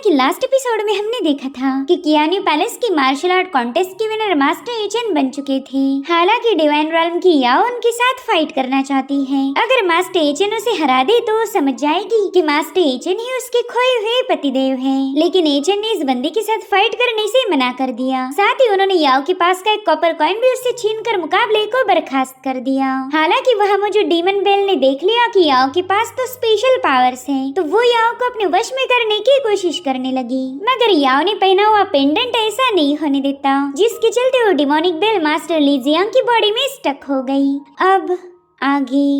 कि last episode में हमने देखा था कि कियानी पैलेस की मार्शल आर्ट कॉन्टेस्ट की विनर मास्टर एचेन बन चुके थे। हालांकि डिवाइन रॉल्म की याओ उनके साथ फाइट करना चाहती है। अगर मास्टर एचेन उसे हरा दे तो वो समझ जाएगी कि मास्टर एचेन ही उसके खोए हुए पतिदेव है। लेकिन एचेन ने इस बंदी के साथ फाइट करने से मना कर दिया। साथ ही उन्होंने याओ के पास का एक कॉपर कॉइन भी उससे छीन कर मुकाबले को बर्खास्त कर दिया। हालांकि वहाँ मौजूद डीमन बेल ने देख लिया कि याओ के पास तो स्पेशल पावर्स है, तो वो याओ को अपने वश में करने की कोशिश करने लगी। मगर याओ ने पहना हुआ पेंडेंट ऐसा नहीं होने देता, जिसके चलते वो डिमोनिक बेल मास्टर ली जियांग की बॉडी में स्टक हो गई। अब आगे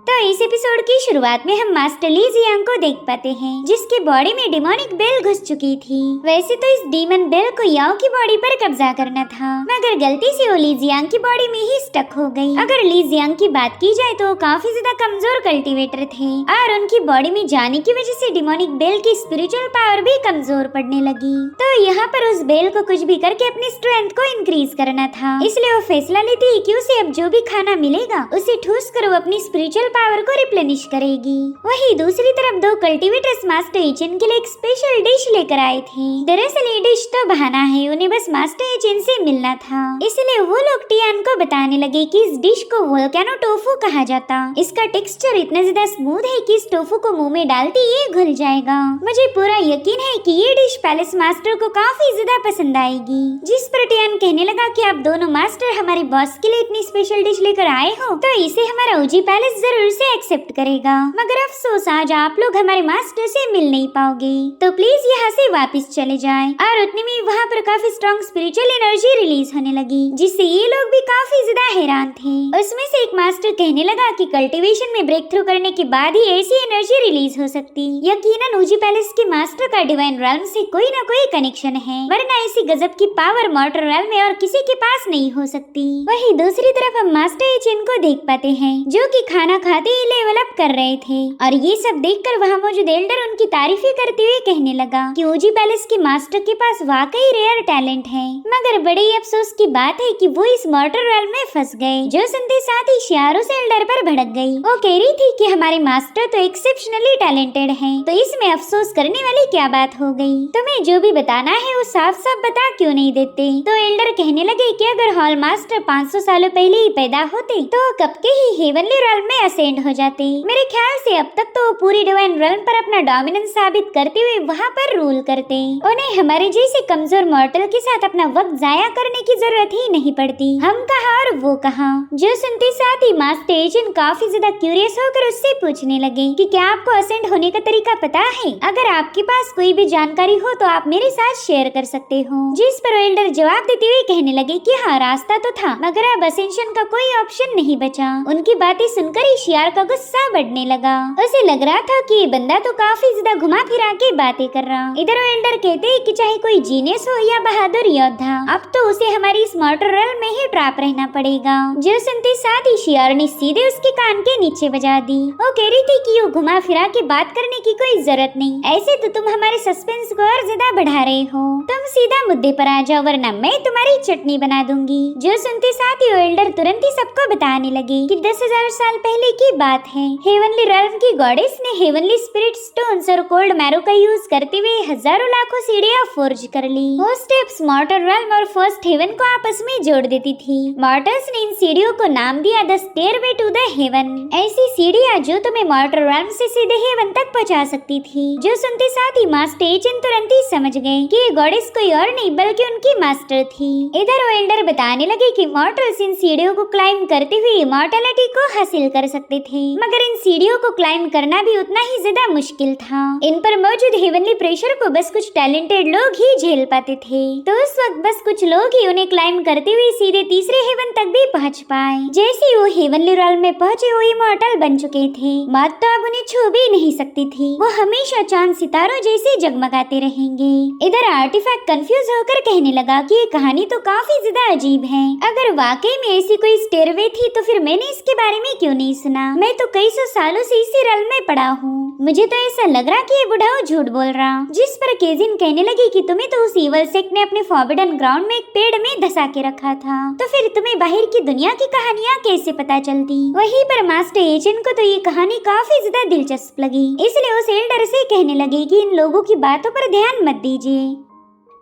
तो इस एपिसोड की शुरुआत में हम मास्टर ली जियांग को देख पाते हैं, जिसके बॉडी में डिमोनिक बेल घुस चुकी थी। वैसे तो इस डीमन बेल को याओ की बॉडी पर कब्जा करना था, मगर गलती से वो ली जियांग की बॉडी में ही स्टक हो गई। अगर ली जियांग की बात की जाए तो काफी ज्यादा कमजोर कल्टीवेटर थे और उनकी बॉडी में जाने की वजह से डिमोनिक बेल की स्पिरिचुअल पावर भी कमजोर पड़ने लगी। तो यहाँ पर उस बेल को कुछ भी करके अपनी स्ट्रेंथ को इंक्रीज करना था, इसलिए वो फैसला लेती कि उसे अब जो भी खाना मिलेगा उसे ठूस कर वो अपनी स्पिरिचुअल पावर को रिप्लेनिश करेगी। वहीं दूसरी तरफ दो कल्टीवेटर्स मास्टर एचेन के लिए एक स्पेशल डिश लेकर आए थे। दरअसल ये डिश तो बहाना है, उन्हें बस मास्टर एचेन से मिलना था। इसलिए वो लोग टियान को बताने लगे कि इस डिश को वोल्केनो टोफू कहा जाता। इसका टेक्सचर इतना ज्यादा स्मूथ है कि इस टोफू को मुंह में डालते ही ये घुल जाएगा। मुझे पूरा यकीन है कि ये डिश पैलेस मास्टर को काफी ज्यादा पसंद आएगी। जिस पर टियान कहने लगा कि आप दोनों मास्टर हमारे बॉस के लिए इतनी स्पेशल डिश लेकर आए हो, तो इसे हमारा ओजी पैलेस जरूर से एक्सेप्ट करेगा। मगर अफसोस आज आप लोग हमारे मास्टर से मिल नहीं पाओगे, तो प्लीज यहाँ से वापस चले जाएं। और उतने में वहाँ पर काफी स्ट्रॉन्ग स्पिरिचुअल एनर्जी रिलीज होने लगी, जिससे ये लोग भी काफी ज्यादा हैरान थे। उसमें से एक मास्टर कहने लगा कि कल्टीवेशन में ब्रेक थ्रू करने के बाद ही ऐसी एनर्जी रिलीज हो सकती। यकीनन ओजी पैलेस के मास्टर का डिवाइन रॉल्म से कोई न कोई कनेक्शन है, वरना ऐसी गजब की पावर मॉर्टल रॉल्म में और किसी के पास नहीं हो सकती। वहीं दूसरी तरफ हम मास्टर एचेन को देख पाते हैं, जो कि खाना खाते ही लेवल अप कर रहे थे। और ये सब देखकर वहाँ मौजूद एल्डर उनकी तारीफें करते हुए कहने लगा कि ओजी पैलेस के मास्टर के पास वाकई रेयर टैलेंट है। मगर बड़े ही अफसोस की बात है कि वो इस मॉर्टल रॉल्म में फंस गए, जो सुनते साथ ही शियारो से एल्डर पर भड़क गई। वो कह रही थी कि हमारे मास्टर तो एक्सेप्शनली टैलेंटेड हैं, तो इसमें अफसोस करने वाली क्या बात हो गई। तुम्हें जो भी बताना है वो साफ साफ बता क्यों नहीं देते। तो एल्डर कहने लगे कि अगर हॉल मास्टर 500 सालों पहले ही पैदा होते तो कब के ही हेवनली रॉल्म में असेंड हो जाते। मेरे ख्याल से अब तक तो पूरी डिवाइन रॉल्म पर अपना डोमिनेंस साबित करते हुए वहाँ पर रूल करते। उन्हें हमारे जैसे कमजोर मॉर्टल के साथ अपना वक्त जाया करने की जरूरत ही नहीं पड़ती। हम कहाँ और वो कहाँ। जो सुनते साथ ही मास्टर एचेन काफी ज्यादा क्यूरियस होकर उससे पूछने लगे कि क्या आपको असेंड होने का तरीका पता है। अगर आपके पास कोई भी जानकारी हो तो आप मेरे साथ शेयर कर सकते हो। जिस पर एल्डर जवाब देते हुए कहने लगे कि हाँ, रास्ता तो था, मगर अब असेंशन का कोई ऑप्शन नहीं बचा। उनकी बातें सुनकर ही शियार का गुस्सा बढ़ने लगा। उसे लग रहा था कि ये बंदा तो काफी ज्यादा घुमा फिरा के बातें कर रहा। इधर एल्डर कहते हैं कि चाहे कोई जीनियस हो या बहादुर योद्धा, अब तो उसे हमारी इस मॉर्टल रॉल्म में ही ट्रैप रहना पड़ेगा। जो सुनते साथ ही शियार ने सीधे उसके कान के नीचे बजा दी। वो कह रही थी कि वो घुमा फिरा के बात करने की कोई जरूरत नहीं, ऐसे तो तुम हमारे सस्पेंस को और ज्यादा बढ़ा रहे हो। तुम सीधा मुद्दे पर आ जाओ, वरना मैं तुम्हारी चटनी बना दूंगी। जो सुनते साथ ही एल्डर तुरंत ही सबको बताने लगे कि 10,000 साल पहले की बात है। हेवनली रॉल्म की गॉडेस ने हेवनली स्पिरिट स्टोन्स और कोल्ड मैरो का यूज करते हुए हजारों लाखों सीढ़ियां फोर्ज कर ली। वो स्टेप्स मॉर्टल रॉल्म और फर्स्ट हेवन को आपस में जोड़ देती थी। मॉर्टल्स ने इन सीढ़ियों को नाम दिया the stairway to the heaven. ऐसी सीढ़ियां जो तुम्हें मॉर्टल रॉल्म से सीधे हेवन तक पहुंचा सकती थी। जो सुनते साथ ही मास्टर एचेन तुरंत ही समझ गए कि ये गॉडेस कोई और नहीं बल्कि उनकी मास्टर थी। इधर वो एल्डर बताने लगे कि मॉर्टल्स इन सीढ़ियों को क्लाइम करते हुए इमॉर्टलिटी को हासिल कर सकते थे, मगर इन सीढ़ियों को क्लाइम करना भी उतना ही ज्यादा मुश्किल था। इन पर मौजूद हेवनली प्रेशर को बस कुछ टैलेंटेड लोग ही झेल पाते थे। तो उस वक्त बस कुछ लोग ही उन्हें क्लाइम करते हुए सीधे तीसरे हेवन तक भी पहुंच पाए। जैसे वो हेवनली रॉल्म में पहुंचे वो इमॉर्टल बन चुके थे। मौत तो अब उन्हें छू भी नहीं सकती थी। वो हमेशा चांद सितारों जैसे जगमगाते रहेंगे। इधर आर्टिफैक्ट कंफ्यूज होकर कहने लगा कि ये कहानी तो काफी ज्यादा अजीब है। अगर वाकई में ऐसी कोई स्टेयरवे थी तो फिर मैंने इसके बारे में क्यों नहीं सुना। देखना, मैं तो कई सौ सालों से इसी रल में पड़ा हूँ। मुझे तो ऐसा लग रहा कि ये बुढ़ाऊ झूठ बोल रहा। जिस पर केजिन कहने लगी कि तुम्हें तो उस ईवल सेक्ट ने अपने फॉरबिडन ग्राउंड में एक पेड़ में धसा के रखा था, तो फिर तुम्हें बाहर की दुनिया की कहानियाँ कैसे पता चलती। वहीं पर मास्टर एचन को तो ये कहानी काफी ज्यादा दिलचस्प लगी, इसलिए उस एल्डर से कहने लगे कि इन लोगों की बातों पर ध्यान मत दीजिए,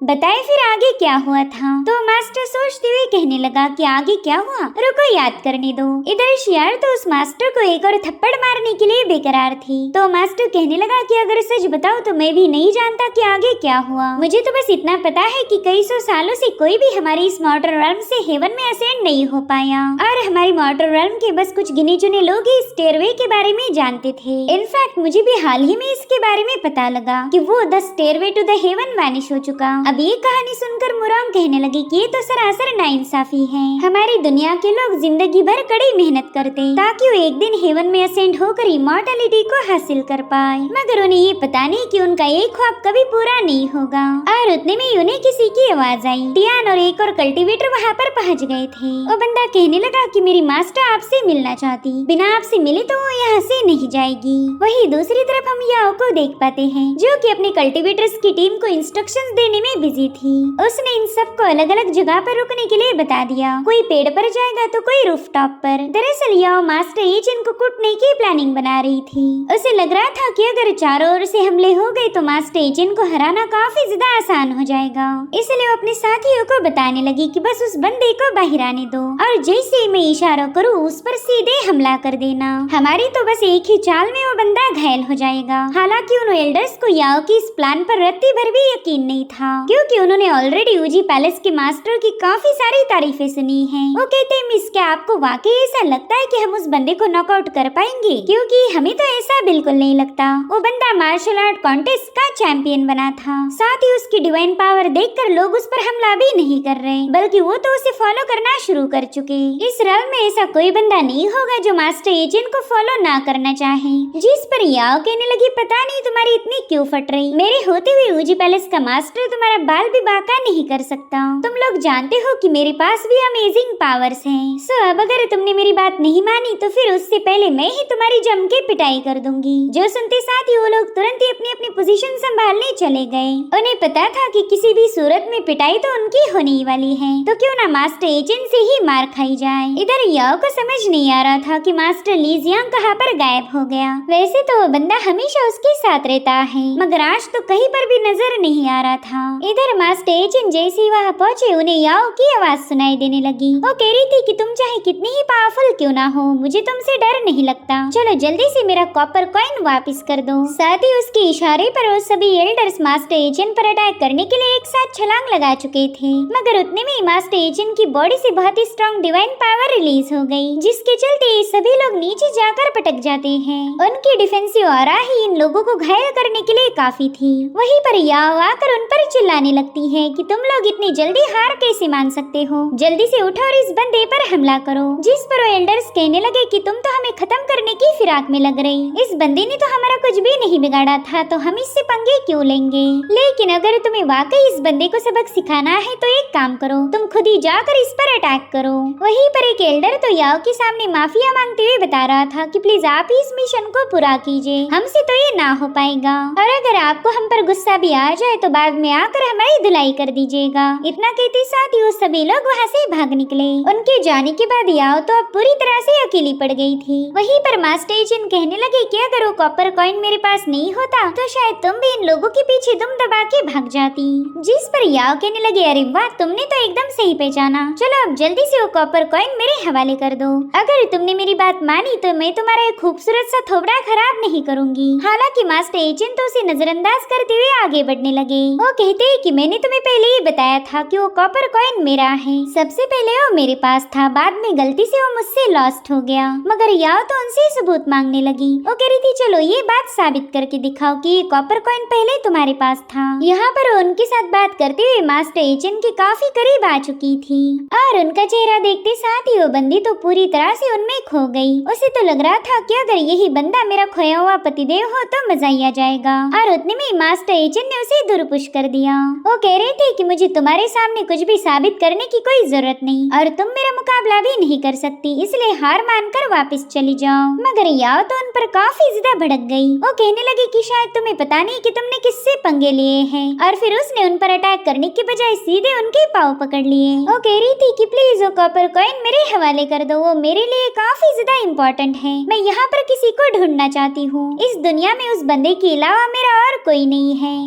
बताए फिर आगे क्या हुआ था। तो मास्टर सोचते हुए कहने लगा कि आगे क्या हुआ, रुको याद करने दो। इधर शियार तो उस मास्टर को एक और थप्पड़ मारने के लिए बेकरार थी। तो मास्टर कहने लगा कि अगर सच बताओ तो मैं भी नहीं जानता कि आगे क्या हुआ। मुझे तो बस इतना पता है कि कई सौ सालों से कोई भी हमारी इस मॉर्टल रेल्म से हेवन में असेंड नहीं हो पाया, और हमारी मॉर्टल रेल्म के बस कुछ गिने चुने लोग ही स्टेयरवे के बारे में जानते थे। इनफैक्ट मुझे भी हाल ही में इसके बारे में पता लगा कि वो the stairway to the heaven vanish हो चुका। अब ये कहानी सुनकर मुरांग कहने लगी कि ये तो सरासर नाइंसाफी है। हमारी दुनिया के लोग जिंदगी भर कड़ी मेहनत करते ताकि वो एक दिन हेवन में असेंड होकर इमॉर्टलिटी को हासिल कर पाए, मगर उन्हें ये पता नहीं कि उनका एक ख्वाब कभी पूरा नहीं होगा। और उतने में उन्हें किसी की आवाज आई। टियान और एक और कल्टीवेटर वहाँ पर पहुँच गए थे। वो बंदा कहने लगा कि मेरी मास्टर आपसे मिलना चाहती, बिना आपसे मिले तो वो यहाँ से नहीं जाएगी। वही दूसरी तरफ हम याओ को देख पाते हैं, जो कि अपने कल्टीवेटर्स की टीम को इंस्ट्रक्शंस देने में बिजी थी। उसने इन सबको अलग अलग जगह पर रुकने के लिए बता दिया, कोई पेड़ पर जाएगा तो कोई रूफटॉप पर। दरअसल याओ मास्टर एचन को कुटने की प्लानिंग बना रही थी। उसे लग रहा था कि अगर चारों ओर से हमले हो गए तो मास्टर एचन को हराना काफी ज्यादा आसान हो जाएगा। इसलिए वो अपने साथियों को बताने लगी कि बस उस बंदे को बाहर आने दो, और जैसे मैं इशारा करूँ उस पर सीधे हमला कर देना। हमारी तो बस एक ही चाल में वो बंदा घायल हो जाएगा। हालांकि उन एल्डर्स को याओ की इस प्लान पर रत्ती भर भी यकीन नहीं था, क्योंकि उन्होंने ऑलरेडी यूजी पैलेस के मास्टर की काफी सारी तारीफें सुनी हैं। वो कहते हैं मिस, क्या आपको वाकई ऐसा लगता है कि हम उस बंदे को नॉकआउट कर पाएंगे? क्योंकि हमें तो ऐसा बिल्कुल नहीं लगता। वो बंदा मार्शल आर्ट कॉन्टेस्ट का चैंपियन बना था, साथ ही उसकी डिवाइन पावर देखकर लोग उस पर हमला भी नहीं कर रहे, बल्कि वो तो उसे फॉलो करना शुरू कर चुके। इस रल में ऐसा कोई बंदा नहीं होगा जो मास्टर एजेंट को फॉलो ना करना चाहे। जिस पर याओ कहने लगी, पता नहीं तुम्हारी इतनी क्यों फट रही, मेरे होते हुए यूजी पैलेस का मास्टर तुम्हारा बाल भी बाका नहीं कर सकता। तुम लोग जानते हो कि मेरे पास भी अमेजिंग पावर्स हैं। सो अब अगर तुमने मेरी बात नहीं मानी तो फिर उससे पहले मैं ही तुम्हारी जम के पिटाई कर दूंगी। जो सुनते साथ ही वो लोग तुरंत ही अपनी अपनी पोजीशन संभालने चले गए। उन्हें पता था कि किसी भी सूरत में पिटाई तो उनकी होने ही वाली है, तो क्यों ना मास्टर एजेंट से ही मार खाई जाए। इधर याओ को समझ नहीं आ रहा था कि मास्टर ली जियांग कहाँ पर गायब हो गया। वैसे तो वो बंदा हमेशा उसके साथ रहता है, मगर आज तो कहीं पर भी नजर नहीं आ रहा था। इधर मास्टर एजेंट जैसे ही वहाँ पहुँचे उन्हें याओ की आवाज सुनाई देने लगी। वो कह रही थी कि तुम चाहे कितनी ही पावरफुल क्यों ना हो, मुझे तुमसे डर नहीं लगता। चलो जल्दी से मेरा कॉपर कॉइन वापस कर दो। साथ ही उसके इशारे पर वो सभी एल्डर्स मास्टर एजेंट पर अटैक करने के लिए एक साथ छलांग लगा चुके थे, मगर उतने में मास्टर एजेंट की बॉडी से बहुत ही स्ट्रॉन्ग डिवाइन पावर रिलीज हो गई, जिसके चलते सभी लोग नीचे जाकर पटक जाते हैं। उनकी डिफेंसिव ऑरा ही इन लोगों को घायल करने के लिए काफी थी। वहीं पर याओ आकर उन पर चिल्लाने लगती है कि तुम लोग इतनी जल्दी हार कैसे मान सकते हो, जल्दी से उठो और इस बंदे पर हमला करो। जिस पर वो एल्डर्स कहने लगे कि तुम तो हमें खत्म करने की फिराक में लग रही, इस बंदे ने तो हमारा कुछ भी नहीं बिगाड़ा था, तो हम इससे पंगे क्यों लेंगे। लेकिन अगर तुम्हें वाकई इस बंदे को सबक सिखाना है तो एक काम करो, तुम खुद ही जाकर इस पर अटैक करो। वहीं पर एक एल्डर तो याओ के सामने माफिया मांगते हुए बता रहा था कि प्लीज आप ही इस मिशन को पूरा कीजिए, हमसे तो ये ना हो पाएगा, और अगर आपको हम पर गुस्सा भी आ जाए तो बाद में आकर हमारी धुलाई कर दीजिएगा। इतना कहते साथ ही वो सभी लोग वहाँ से भाग निकले। उनके जाने के बाद याओ तो अब पूरी तरह से अकेली पड़ गई थी। वहीं पर मास्टर एजेंट कहने लगे कि अगर वो कॉपर कॉइन मेरे पास नहीं होता तो शायद तुम भी इन लोगों के पीछे दुम दबा के भाग जाती। जिस पर याओ कहने लगे, अरे वाह, तुमने तो एकदम सही पहचाना, चलो अब जल्दी से वो कॉपर कॉइन मेरे हवाले कर दो। अगर तुमने मेरी बात मानी तो मैं तुम्हारा एक खूबसूरत सा थोबड़ा खराब नहीं करूंगी। हालांकि मास्टर एजेंट तो उसे नजरअंदाज करते हुए आगे बढ़ने लगे। वो कहते हैं कि मैंने तुम्हें पहले ही बताया था कि वो कॉपर कॉइन मेरा है, सबसे पहले वो मेरे पास था, बाद में गलती से वो मुझसे लॉस्ट हो गया। मगर याओ तो उनसे सबूत मांगने लगी। वो कह रही थी चलो ये बात साबित करके दिखाओ कि ये कॉपर कॉइन पहले तुम्हारे पास था। यहाँ पर उनके साथ बात करते हुए मास्टर एजेंट के काफी करीब आ चुकी थी, और उनका चेहरा देखते साथ ही वो बंदी तो पूरी तरह से उनमें खो गई। उसे तो लग रहा था कि अगर यही बंदा मेरा खोया हुआ पतिदेव हो तो मजा ही आ जाएगा, और उतने में मास्टर एजेंट ने उसे दुरपुश कर दिया। दिया। वो कह रहे थे कि मुझे तुम्हारे सामने कुछ भी साबित करने की कोई जरूरत नहीं और तुम मेरा मुकाबला भी नहीं कर सकती, इसलिए हार मानकर वापस चली जाओ। मगर याओ तो उन पर काफी ज्यादा भड़क गई। वो कहने लगी कि शायद तुम्हें पता नहीं कि तुमने किससे पंगे लिए हैं, और फिर उसने उन पर अटैक करने के बजाय सीधे उनके पाँव पकड़ लिए। वो कह रही थी कि प्लीज वो कॉपर कॉइन मेरे हवाले कर दो, वो मेरे लिए काफी ज्यादा इम्पोर्टेंट है। मैं यहाँ पर किसी को ढूंढना चाहती हूँ, इस दुनिया में उस बंदे के अलावा मेरा और कोई नहीं है।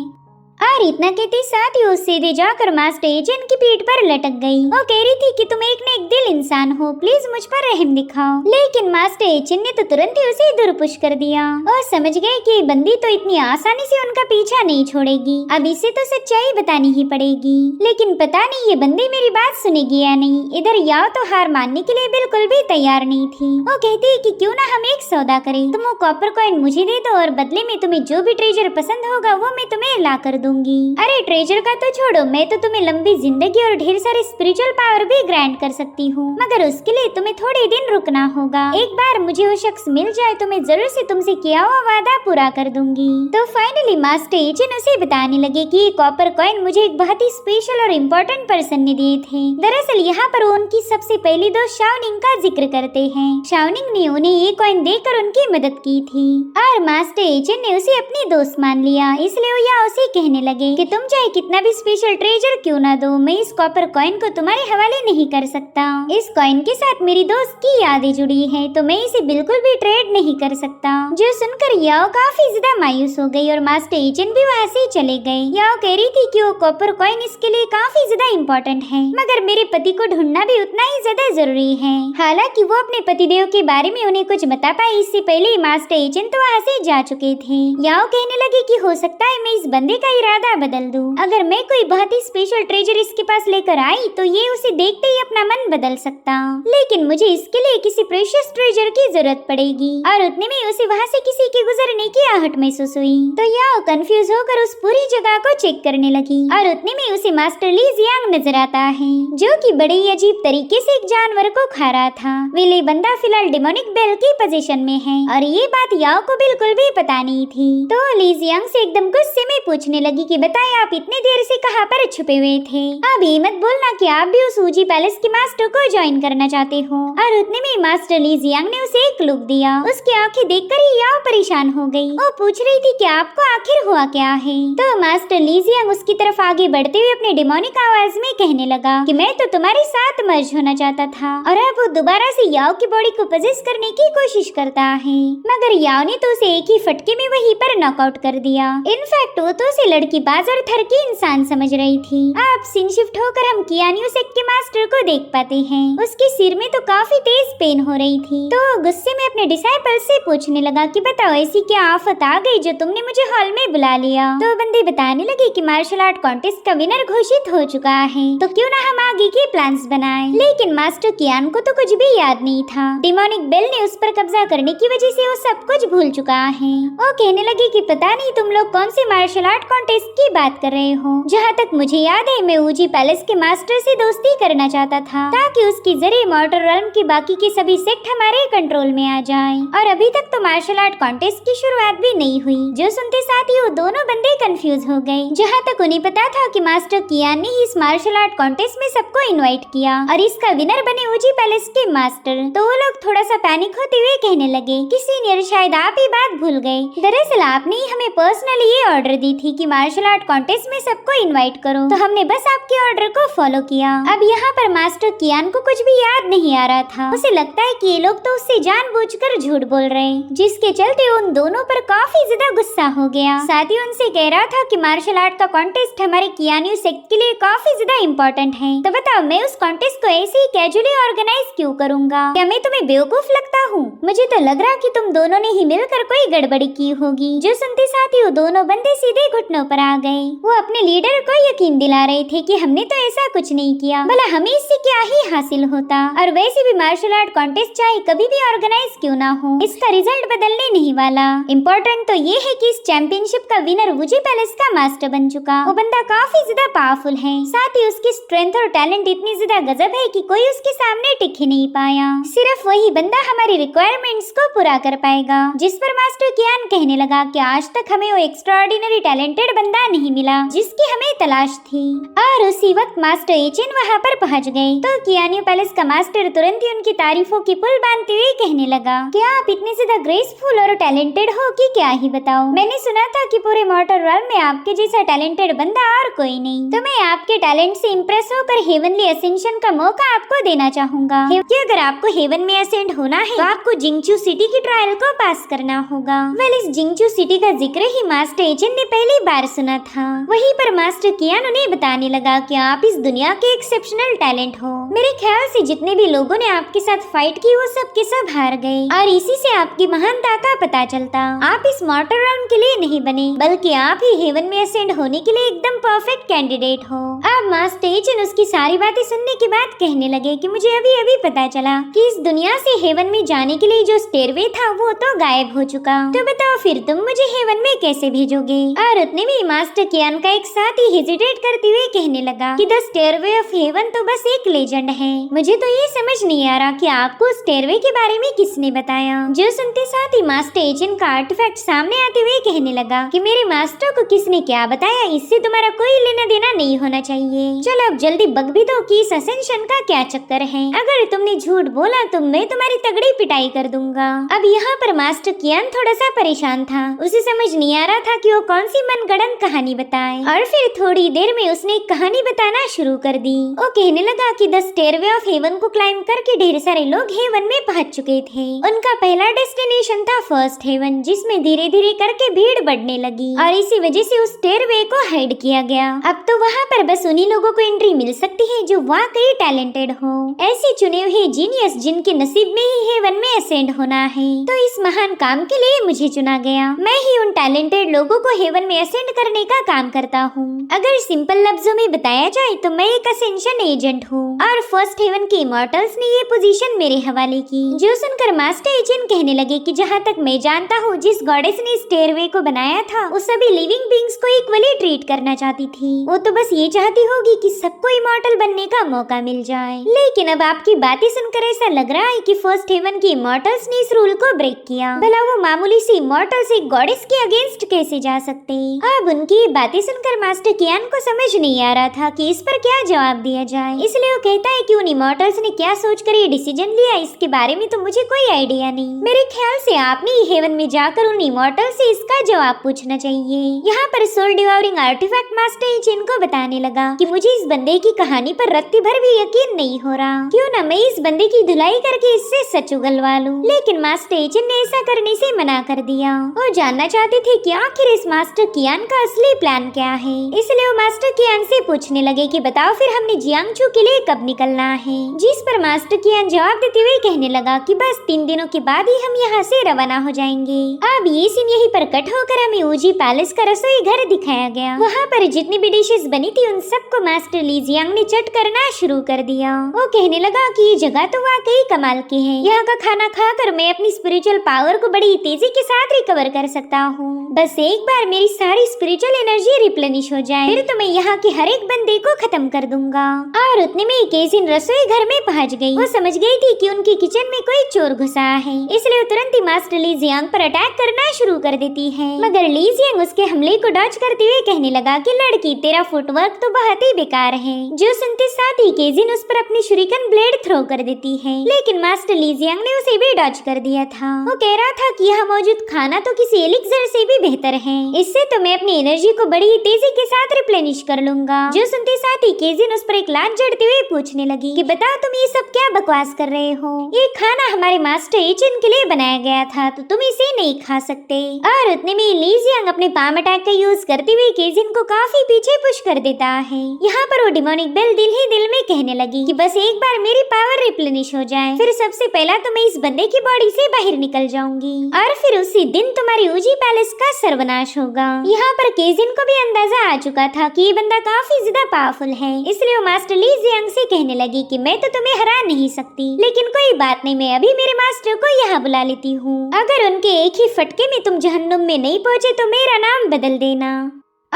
और इतना कहते साथ ही उस सीधे जाकर मास्टर एजेंट की पीठ पर लटक गई। वो कह रही थी कि तुम एक न एक दिल इंसान हो, प्लीज मुझ पर रहम दिखाओ। लेकिन मास्टर एजेंट ने तो तुरंत ही उसे दुरपुश कर दिया और समझ गए कि बंदी तो इतनी आसानी से उनका पीछा नहीं छोड़ेगी, अब इसे तो सच्चाई बतानी ही पड़ेगी। लेकिन पता नहीं ये बंदी मेरी बात सुनेगी या नहीं। इधर याओ तो हार मानने के लिए बिल्कुल भी तैयार नहीं थी। वो कहती है कि क्यों ना हम एक सौदा करें, तुम वो कॉपर कॉइन मुझे दे दो और बदले में तुम्हें जो भी ट्रेजर पसंद होगा वो मैं तुम्हें ला कर दूंगी। अरे ट्रेजर का तो छोड़ो, मैं तो तुम्हें लंबी जिंदगी और ढेर सारे स्पिरिचुअल पावर भी ग्रांट कर सकती हूँ, मगर उसके लिए तुम्हें थोड़े दिन रुकना होगा। एक बार मुझे वो शख्स मिल जाए तो मैं जरूर से तुमसे किया हुआ वादा पूरा कर दूंगी। तो फाइनली मास्टर एजेंट उसे बताने लगे कि ये कॉपर कॉइन मुझे एक बहुत ही स्पेशल और इम्पोर्टेंट पर्सन ने दिए थे। दरअसल यहाँ पर उनकी सबसे पहली दोस्त शाओनिंग का जिक्र करते हैं। शाओनिंग ने उन्हें ये कॉइन देकर उनकी मदद की थी और मास्टर एजेंट ने उसे अपनी दोस्त मान लिया। इसलिए वो या उसे कहने लगे कि तुम चाहे कितना भी स्पेशल ट्रेजर क्यों ना दो, मैं इस कॉपर कॉइन को तुम्हारे हवाले नहीं कर सकता। इस कॉइन के साथ मेरी दोस्त की यादें जुड़ी हैं, तो मैं इसे बिल्कुल भी ट्रेड नहीं कर सकता। जो सुनकर याओ काफी ज्यादा मायूस हो गई और मास्टर एजेंट भी वहाँ से चले गए। याओ कह रही थी कि वो कॉपर कॉइन इसके लिए काफी ज्यादा इम्पोर्टेंट है, मगर मेरे पति को ढूंढना भी उतना ही ज्यादा जरूरी है। हालांकि वो अपने पतिदेव के बारे में उन्हें कुछ बता पाई, इससे पहले ही मास्टर एजेंट तो वहाँ से जा चुके थे। याओ कहने लगे कि हो सकता है मैं इस बंदे का इरादा बदल दूं। अगर मैं कोई बहुत ही स्पेशल ट्रेजर इसके पास लेकर आई तो ये उसे देखते ही अपना मन बदल सकता, लेकिन मुझे इसके लिए किसी प्रेशियस ट्रेजर की जरूरत पड़ेगी। और उतने में उसे वहाँ से किसी के गुजरने की आहट महसूस हुई, तो याओ कंफ्यूज होकर उस पूरी जगह को चेक करने लगी। और उतने में उसे मास्टर ली जियांग नजर आता है, जो कि बड़े ही अजीब तरीके से एक जानवर को खा रहा था। वे बंदा फिलहाल डेमोनिक बेल की पोजीशन में है और ये बात याओ को बिल्कुल भी पता नहीं थी। तो ली जियांग से एकदम गुस्से में पूछने लगी कि बताए आप इतने देर से कहाँ पर छुपे हुए थे? अब ये मत बोलना कि आप भी उस ऊजी पैलेस के मास्टर को ज्वाइन करना चाहते हो। और उतने में मास्टर ली जियांग ने उसे एक लुक दिया। उसकी आंखें देखकर ही याओ परेशान हो गई। वो पूछ रही थी कि आपको आखिर हुआ क्या है? तो मास्टर ली जियांग उसकी तरफ आगे बढ़ते हुए अपने डेमोनिक आवाज में कहने लगा कि मैं तो तुम्हारे साथ मर्ज होना चाहता था और अब वो दोबारा से याओ की बॉडी को पोजेस करने की कोशिश करता है, मगर याओ ने तो उसे एक ही फटके में वहीं पर नॉकआउट कर दिया। इनफैक्ट वो तो उसे लड़की बाज और थर की इंसान समझ रही थी। अब सीन शिफ्ट होकर हम कियानियो सेक के मास्टर को देख पाते हैं। उसके सिर में तो काफी तेज पेन हो रही थी, तो गुस्से में अपने डिसाइपल से पूछने लगा कि बताओ ऐसी क्या आफत आ गई जो तुमने मुझे हॉल में बुला लिया? तो बंदे बताने लगे कि मार्शल आर्ट कॉन्टेस्ट का विनर घोषित हो चुका है, तो क्यों ना हम आगे के प्लान्स बनाएं। लेकिन मास्टर कियान को तो कुछ भी याद नहीं था। डेमोनिक बेल ने उस पर कब्जा करने की वजह से वो सब कुछ भूल चुका है। वो कहने लगे कि पता नहीं तुम लोग कौन से मार्शल आर्ट कॉन्टेस्ट की बात कर रहे हो। जहाँ तक मुझे याद है मैं ऊजी पैलेस के मास्टर से दोस्ती करना चाहता था, ताकि उसके जरिए मॉर्टर रेल्म के बाकी के सभी सेक्ट हमारे कंट्रोल में आ जाएं। और अभी तक तो मार्शल आर्ट कॉन्टेस्ट की शुरुआत भी नहीं हुई। जो सुनते साथ ही वो दोनों बंदे कंफ्यूज हो गए। जहाँ तक उन्हें पता था कि मास्टर कियान ने इस मार्शल आर्ट कॉन्टेस्ट में सबको इनवाइट किया और इसका विनर बने ऊजी पैलेस के मास्टर, तो वो लोग थोड़ा सा पैनिक होते हुए कहने लगे कि सीनियर शायद आप ही बात भूल गए। दरअसल आपने ही हमें पर्सनली ये ऑर्डर दी थी कि मार्शल आर्ट कॉन्टेस्ट में सबको इनवाइट करो, तो हमने बस आपके ऑर्डर को फॉलो किया। अब यहाँ पर मास्टर कियान को कुछ भी याद नहीं आ रहा था। उसे लगता है कि ये लोग तो उससे जानबूझकर झूठ बोल रहे, जिसके चलते उन दोनों पर काफी ज्यादा गुस्सा हो गया। साथ ही उनसे कह रहा था कि मार्शल आर्ट का कॉन्टेस्ट हमारे कियानियो सेक्ट के लिए काफी ज्यादा इम्पोर्टेंट है, तो बताओ मैं उस कॉन्टेस्ट को ऐसे ही कैजुअली ऑर्गेनाइज क्यों करूँगा? क्या मैं तुम्हें बेवकूफ लगता हूँ? मुझे तो लग रहा कि तुम दोनों ने ही मिलकर कोई गड़बड़ी की होगी। जो सुनते साथ ही वो दोनों बंदे सीधे घुटनों पर आ गए। वो अपने लीडर को यकीन दिला रहे थे कि हमने तो ऐसा कुछ नहीं किया, भला हमें इससे क्या ही हासिल होता। और वैसे भी मार्शल आर्ट कॉन्टेस्ट चाहे कभी भी ऑर्गेनाइज क्यों ना हो, इसका रिजल्ट बदलने नहीं वाला। इम्पोर्टेंट तो ये है कि इस चैंपियनशिप का विनर वुजी पैलेस का मास्टर बन चुका। वो बंदा काफी ज्यादा पावरफुल है, साथ ही उसकी स्ट्रेंथ और टैलेंट इतनी ज्यादा गजब है कि कोई उसके सामने टिक ही नहीं पाया। सिर्फ वही बंदा हमारी रिक्वायरमेंट्स को पूरा कर पाएगा। जिस पर मास्टर कियान कहने लगा कि आज तक हमें वो एक्स्ट्राऑर्डिनरी टैलेंटेड बंदा नहीं मिला जिसकी हमें तलाश थी। और उसी वक्त मास्टर एचेन वहाँ पर पहुँच गए तो कियानी पैलेस का मास्टर तुरंत ही उनकी तारीफों की पुल बांधते हुए कहने लगा, क्या आप इतने ज्यादा ग्रेसफुल और टैलेंटेड हो कि क्या ही बताओ। मैंने सुना था कि पूरे मॉर्टल वर्ल्ड में आपके जैसा टैलेंटेड बंदा और कोई नहीं। तो मैं आपके टैलेंट से इम्प्रेस होकर हेवनली असेंशन का मौका आपको देना चाहूंगा कि अगर आपको हेवन में असेंड होना है तो आपको जिंगचू सिटी की ट्रायल को पास करना होगा। वेल, इस जिंगचू सिटी का जिक्र ही मास्टर एचेन ने पहली बार सुना था। वहीं पर मास्टर कियान उन्हें बताने लगा कि आप इस दुनिया के एक्सेप्शनल टैलेंट हो। मेरे ख्याल से जितने भी लोगों ने आपके साथ फाइट की वो सब के सब हार गए और इसी से आपकी महानता का पता चलता। आप इस मॉर्टल राउंड के लिए नहीं बने बल्कि आप ही हेवन में असेंड होने के लिए एकदम परफेक्ट कैंडिडेट हो। अब मास्टर एचेन उसकी सारी बातें सुनने के बाद कहने लगे कि मुझे अभी अभी पता चला कि इस दुनिया से हेवन में जाने के लिए जो स्टेयरवे था वो तो गायब हो चुका। तो बताओ फिर तुम मुझे हेवन में कैसे भेजोगे। और उतने में मास्टर कियान का एक साथी हेजिटेट करते हुए कहने लगा कि द स्टेयरवे ऑफ हेवन तो बस एक लेजेंड है। मुझे तो ये समझ नहीं आ रहा कि आपको स्टेयरवे के बारे में किसने बताया। जो सुनते साथ ही मास्टर एचेन का आर्टिफैक्ट सामने आते हुए कहने लगा कि मेरे मास्टर को किसने क्या बताया, इससे तुम्हारा कोई लेना देना नहीं होना चाहिए। चलो अब जल्दी बग भी दो कि इस असेंशन का क्या चक्कर है। अगर तुमने झूठ बोला तो मैं तुम्हारी तगड़ी पिटाई कर दूंगा। अब यहाँ पर मास्टर कियान थोड़ा सा परेशान था। उसे समझ नहीं आ रहा था कि वो कौन सी मनगढ़ंत कहानी बताए और फिर थोड़ी देर में उसने एक कहानी बताना शुरू कर दी। वो कहने लगा कि द स्टेयरवे ऑफ हेवन को क्लाइंब करके ढेर सारे लोग हेवन में पहुंच चुके थे। उनका पहला डेस्टिनेशन था फर्स्ट हेवन, जिसमें धीरे धीरे करके भीड़ बढ़ने लगी और इसी वजह से उस स्टेयरवे को हाइड किया गया। अब तो वहाँ पर बस उन्हीं लोगों को एंट्री मिल सकती है जो वाकई टैलेंटेड हो, ऐसे चुने हुए जीनियस जिनके नसीब में ही हेवन में असेंड होना है। तो इस महान काम के लिए मुझे चुना गया। मैं ही उन टैलेंटेड लोगों को हेवन में असेंड करने का काम करता हूँ। अगर सिंपल लफ्जों में बताया जाए तो मैं एक असेंशन एजेंट हूँ और फर्स्ट हेवन के इमॉर्टल्स ने ये पोजीशन मेरे हवाले की। जो सुनकर मास्टर एचेन कहने लगे कि जहाँ तक मैं जानता हूँ जिस गॉडेस ने स्टेयरवे को बनाया था वो सभी लिविंग बींग्स को इक्वली ट्रीट करना चाहती थी। वो तो बस ये चाहती होगी कि सबको इमॉर्टल बनने का मौका मिल जाए। लेकिन अब आपकी बातें सुनकर ऐसा लग रहा है कि फर्स्ट हेवन के इमॉर्टल्स ने इस रूल को ब्रेक किया। भला वो मामूली सी इमॉर्टल्स एक गॉडेस के अगेंस्ट कैसे जा सकते। अब उनकी बातें सुनकर मास्टर कियान को समझ नहीं आ रहा था कि इस पर क्या जवाब दिया जाए। इसलिए वो कहता है कि उन इमॉर्टल्स ने क्या सोचकर ये डिसीजन लिया इसके बारे में तो मुझे कोई आइडिया नहीं। मेरे ख्याल से आपने हेवन में जाकर उन इमॉर्टल से इसका जवाब पूछना चाहिए। यहाँ पर सोल डिवाउरिंग आर्टिफैक्ट मास्टर एचेन को बताने लगा कि मुझे इस बंदे की कहानी पर रत्ती भर भी यकीन नहीं हो रहा। क्यों न मैं इस बंदे की धुलाई करके इससे सच उगलवा लूं। लेकिन मास्टर एचेन ने ऐसा करने से मना कर दिया। वो जानना चाहते थे कि आखिर इस मास्टर कियान का असली प्लान क्या है। इसलिए वो मास्टर कियान से पूछने लगे कि बताओ फिर हमने जियांगचू के लिए कब निकलना है। जिस पर मास्टर कियान जवाब देते हुए कहने लगा कि बस 3 दिनों के बाद ही हम यहाँ से रवाना हो जाएंगे। अब ये सीन यहीं पर कट होकर हमें ऊजी पैलेस का रसोई घर दिखाया गया। वहाँ पर जितनी भी डिशेस बनी थी उन सबको मास्टर ली जियांग ने चट करना शुरू कर दिया। वो कहने लगा कि ये जगह तो वाकई कमाल की है। यहाँ का खाना खाकर मैं अपनी स्पिरिचुअल पावर को बड़ी तेजी के साथ रिकवर कर सकता हूँ। बस एक बार मेरी सारी स्पिरिचुअल एनर्जी रिप्लेनिश हो जाए फिर तो मैं यहाँ के हर एक बंदे को खत्म कर दूंगा। और उतने में केजिन रसोई घर में पहुँच गई। वो समझ गई थी कि उनके किचन में कोई चोर घुसा है, इसलिए वो तुरंत ही मास्टर ली जियांग पर अटैक करना शुरू कर देती है। मगर ली जियांग उसके हमले को डॉज करते हुए कहने लगा कि लड़की तेरा फुटवर्क तो बहुत ही बेकार है। जो सुनते साथ ही केजिन उस पर अपनी शुरिकन ब्लेड थ्रो कर देती है, लेकिन मास्टर ली जियांग ने उसे भी डॉज कर दिया था। वो कह रहा था कि यहाँ मौजूद खाना तो किसी एलिक्सर से भी बेहतर है, इससे तो मैं अपनी एनर्जी को बड़ी ही तेजी के साथ रिप्लेनिश कर लूंगा। जो सुनते साथ ही केजिन उस पर एक लात जड़ते हुए पूछने लगी कि बताओ तुम ये सब क्या बकवास कर रहे हो। ये खाना हमारे मास्टर एचेन के लिए बनाया गया था तो तुम इसे नहीं खा सकते। और उतने में ली जियांग अपने पाम अटैक का यूज करते हुए केजिन को काफी पीछे पुश कर देता है। यहाँ पर वो डिमोनिक बेल दिल ही दिल में कहने लगी कि बस एक बार मेरी पावर रिप्लेनिश हो जाए फिर सबसे पहला तो मैं इस बंदे की बॉडी से बाहर निकल जाऊंगी और फिर उसी दिन तुम्हारी ऊजी पैलेस का सर्वनाश होगा। यहाँ पर केजिन को भी अंदाजा आ चुका था कि ये बंदा काफी ज्यादा पावरफुल है, इसलिए वो मास्टर ली जियांग से कहने लगी कि मैं तो तुम्हें हरा नहीं सकती, लेकिन कोई बात नहीं, मैं अभी मेरे मास्टर को यहाँ बुला लेती हूँ। अगर उनके एक ही फटके में तुम जहन्नुम में नहीं पहुँचे तो मेरा नाम बदल देना।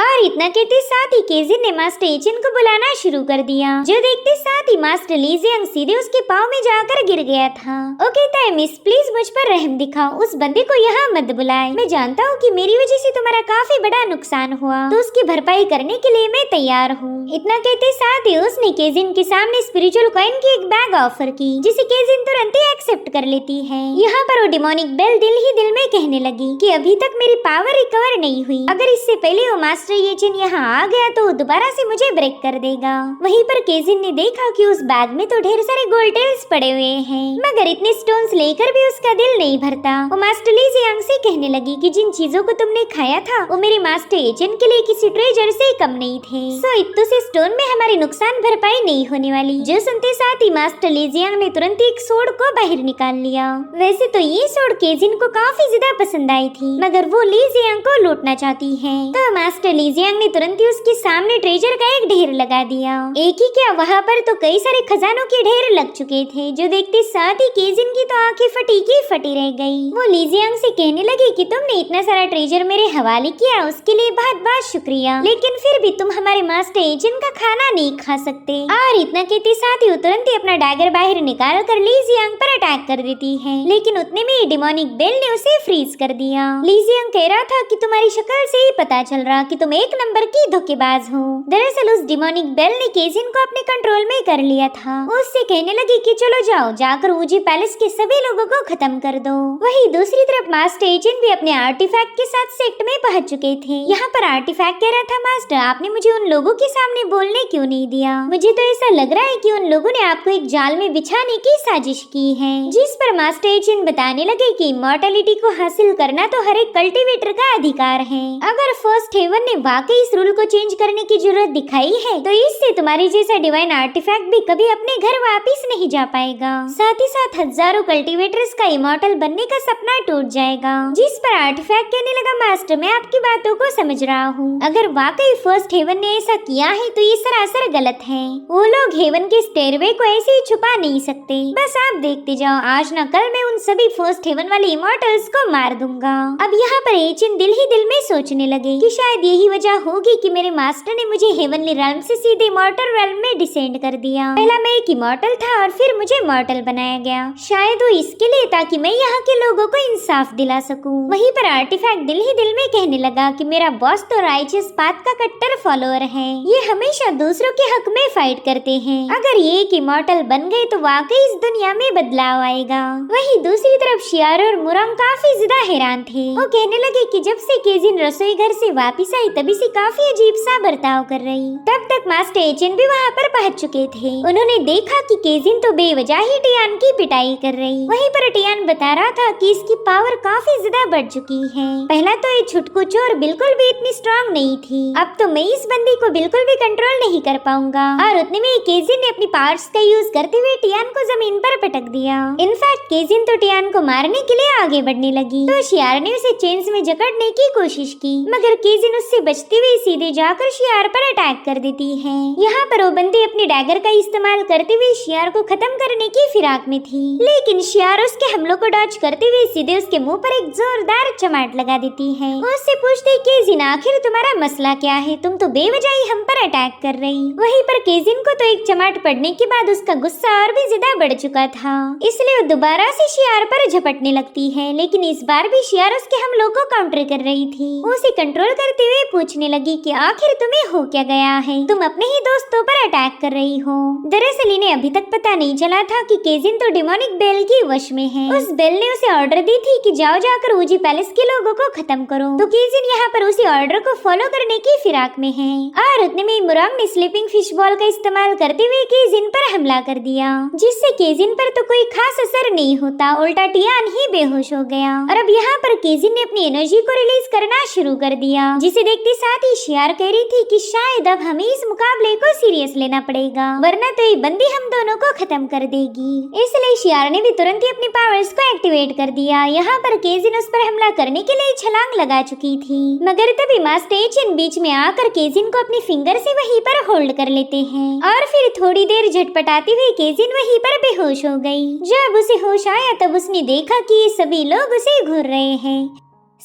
और इतना कहते साथ ही केजिन ने मास्टर एचिन को बुलाना शुरू कर दिया, जो देखते साथ ही मास्टर ली जियांग सीधे उसके पाँव में जाकर गिर गया था। वो कहता है, मिस प्लीज मुझ पर रहम दिखाओ, उस बंदे को यहाँ मत बुलाए। मैं जानता हूँ कि मेरी वजह से तुम्हारा काफी बड़ा नुकसान हुआ, तो उसकी भरपाई करने के लिए मैं तैयार हूँ। इतना कहते साथ ही उसने केजिन के सामने स्पिरिचुअल कॉइन की एक बैग ऑफर की, जिसे केजिन तुरंत ही एक्सेप्ट कर लेती है। यहाँ पर वो डिमोनिक बेल दिल ही दिल में कहने लगी कि अभी तक मेरी पावर रिकवर नहीं हुई, अगर इससे पहले वो मास्टर एचिन यहाँ आ गया तो वो दोबारा से मुझे ब्रेक कर देगा। वहीं पर केजिन ने देखा कि उस बैग में तो ढेर सारे गोल्ड टेल्स पड़े हुए हैं, मगर इतने स्टोन्स लेकर भी उसका दिल नहीं भरता। वो मास्टर ली जियांग से कहने लगी कि जिन चीजों को तुमने खाया था वो मेरे मास्टर एचिन के लिए किसी ट्रेजर से कम नहीं थे, सो इतने से स्टोन में हमारी नुकसान भरपाई नहीं होने वाली। जो सुनते साथ ही मास्टर ली जियांग ने तुरंत एक सोड को बाहर निकाल लिया। वैसे तो ये सोड केजिन को काफी ज्यादा पसंद आई थी, मगर वो ली जियांग को लूटना चाहती है, तो मास्टर ली जियांग ने तुरंत ही उसके सामने ट्रेजर का एक ढेर लगा दिया। एक ही क्या, वहाँ पर तो कई सारे खजानों के ढेर लग चुके थे, जो देखते साथ ही केजिन की तो आंखें फटी की फटी रह गई। वो ली जियांग से कहने लगी कि तुमने इतना सारा ट्रेजर मेरे हवाले किया, उसके लिए बहुत बहुत शुक्रिया, लेकिन फिर भी तुम हमारे मास्टर एचिन का खाना नहीं खा सकते। और इतना कहते साथ ही तुरंत ही अपना डैगर बाहर निकाल कर ली जियांग पर अटैक कर देती है, लेकिन उतने में डिमोनिक बेल ने उसे फ्रीज कर दिया। ली जियांग कह रहा था कि तुम्हारी शक्ल से ही पता चल रहा कि तुम एक नंबर की धोखेबाज हो। दरअसल उस डिमोनिक बेल ने केजिन को अपने कंट्रोल में कर लिया था। उससे कहने लगी कि चलो जाओ, जाकर ऊजी पैलेस के सभी लोगों को खत्म कर दो। वहीं दूसरी तरफ मास्टर एचिन भी अपने आर्टिफैक्ट के साथ सेक्ट में पहुंच चुके थे। यहाँ पर आर्टिफैक्ट कह रहा था, मास्टर आपने मुझे उन लोगों के सामने बोलने क्यों नहीं दिया? मुझे तो ऐसा लग रहा है कि उन लोगों ने आपको एक जाल में बिछाने की साजिश की है। जिस पर मास्टर एचिन बताने लगे कि इमॉर्टैलिटी को हासिल करना तो हर एक कल्टीवेटर का अधिकार है। अगर फर्स्ट हेवन ने वाकई इस रूल को चेंज करने की जरूरत दिखाई है, तो इससे तुम्हारे जैसा डिवाइन आर्टिफैक्ट भी कभी अपने घर वापिस नहीं जा पाएगा। साथ ही साथ हजारों कल्टीवेटर्स का इमॉर्टल बनने का सपना टूट जाएगा। जिस पर आर्टिफैक्ट कहने लगा, मास्टर मैं आपकी बातों को समझ रहा हूँ, अगर वाकई फर्स्ट हेवन ने ऐसा किया है तो ये सरासर गलत है। वो लोग हेवन के स्टेयरवे को ऐसे ही छुपा नहीं सकते। बस आप देखते जाओ, आज न कल मैं उन सभी फर्स्ट हेवन वाले इमॉर्टल्स को मार दूंगा। अब यहाँ पर एचिन दिल ही दिल में सोचने लगे कि शायद यही वजह होगी कि मेरे मास्टर ने मुझे हेवनली रेल्म से सीधे मॉर्टल रेल्म में डिसेंड कर दिया। पहला मैं एक इमॉर्टल था और फिर मुझे मॉर्टल बनाया गया, शायद वो इसके लिए ताकि मैं यहाँ के लोगों को इंसाफ दिला सकूं। वहीं पर आर्टिफैक्ट दिल ही दिल में कहने लगा कि मेरा बॉस तो राइचियस पाथ का कट्टर फॉलोअर है, ये हमेशा दूसरों के हक में फाइट करते हैं। अगर ये एक इमॉर्टल बन गए तो वाकई इस दुनिया में बदलाव आएगा। वहीं दूसरी तरफ शियारो और मुरंग काफी ज्यादा हैरान थे। वो कहने लगे कि जब से केजिन रसोई घर से वापिस आई तभी से काफी अजीब सा बर्ताव कर रही। तब तक मास्टर एचिन भी वहाँ पर पहुँच चुके थे। उन्होंने देखा कि केजिन तो बेवजह ही टियान की पिटाई कर रही। वहीं पर टियान बता रहा था कि इसकी पावर काफी ज्यादा बढ़ चुकी है। पहला तो ये छुटकू चोर बिल्कुल भी इतनी स्ट्रांग नहीं थी, अब तो मैं इस बंदी को बिल्कुल भी कंट्रोल नहीं कर पाऊंगा। और उतने में केजिन ने अपनी पावर्स का यूज करते हुए टियान को जमीन पर पटक दिया। इनफैक्ट केजिन तो टियान को मारने के लिए आगे बढ़ने लगी, तो शियार ने उसे चेन्स में जकड़ने की कोशिश की, मगर केजिन उससे बचते हुए सीधे जाकर शियार पर अटैक कर देती है। यहाँ पर वो बंदी अपनी डैगर का इस्तेमाल करते हुए शियार को खत्म करने की फिराक में थी, लेकिन शियार उसके हमलों को डॉज करते हुए सीधे उसके मुंह पर एक जोरदार चमाट लगा देती है। उससे पूछती केजिन आखिर तुम्हारा मसला क्या है, तुम तो बेवजह ही हम पर अटैक कर रही। वहीं पर केजिन को तो एक चमाट पड़ने के बाद उसका गुस्सा और भी ज्यादा बढ़ चुका था, इसलिए वो दोबारा से शियार पर झपटने लगती है, लेकिन इस बार भी शियार उसके हमलों को काउंटर कर रही थी। उसे कंट्रोल करते हुए पूछने लगी कि आखिर तुम्हें हो क्या गया है, तुम अपने ही दोस्तों पर अटैक कर रही हो। दरअसल इन्हें अभी तक पता नहीं चला था कि केजिन तो डिमोनिक बेल की वश में है। उस बेल ने उसे ऑर्डर दी थी कि जाओ जाकर ऊजी पैलेस के लोगों को खत्म करो, तो केजिन यहाँ पर उसी ऑर्डर को फॉलो करने की फिराक में है। और उतने में मुरंग ने स्लीपिंग फिश बॉल का इस्तेमाल करते हुए केजिन पर हमला कर दिया, जिससे केजिन पर तो कोई खास असर नहीं होता, उल्टा टियान ही बेहोश हो गया। और अब यहाँ पर केजिन ने अपनी एनर्जी को रिलीज करना शुरू कर दिया, जिसे देखते साथ ही शियार कह रही थी कि शायद अब हमें इस मुकाबले को सीरियस लेना पड़ेगा, वरना तो ये बंदी हम दोनों को खत्म कर देगी। इसलिए शियार ने भी तुरंत ही अपनी पावर्स को एक्टिवेट कर दिया। यहाँ पर केजिन उस पर हमला करने के लिए छलांग लगा चुकी थी, मगर तभी मास्टर एचिन बीच में आकर केजिन को अपनी फिंगर से वहीं पर होल्ड कर लेते हैं, और फिर थोड़ी देर झटपटाते हुए केजिन वहीं पर बेहोश हो गई। जब उसे होश आया तब उसने देखा कि ये सभी लोग उसे घूर रहे हैं।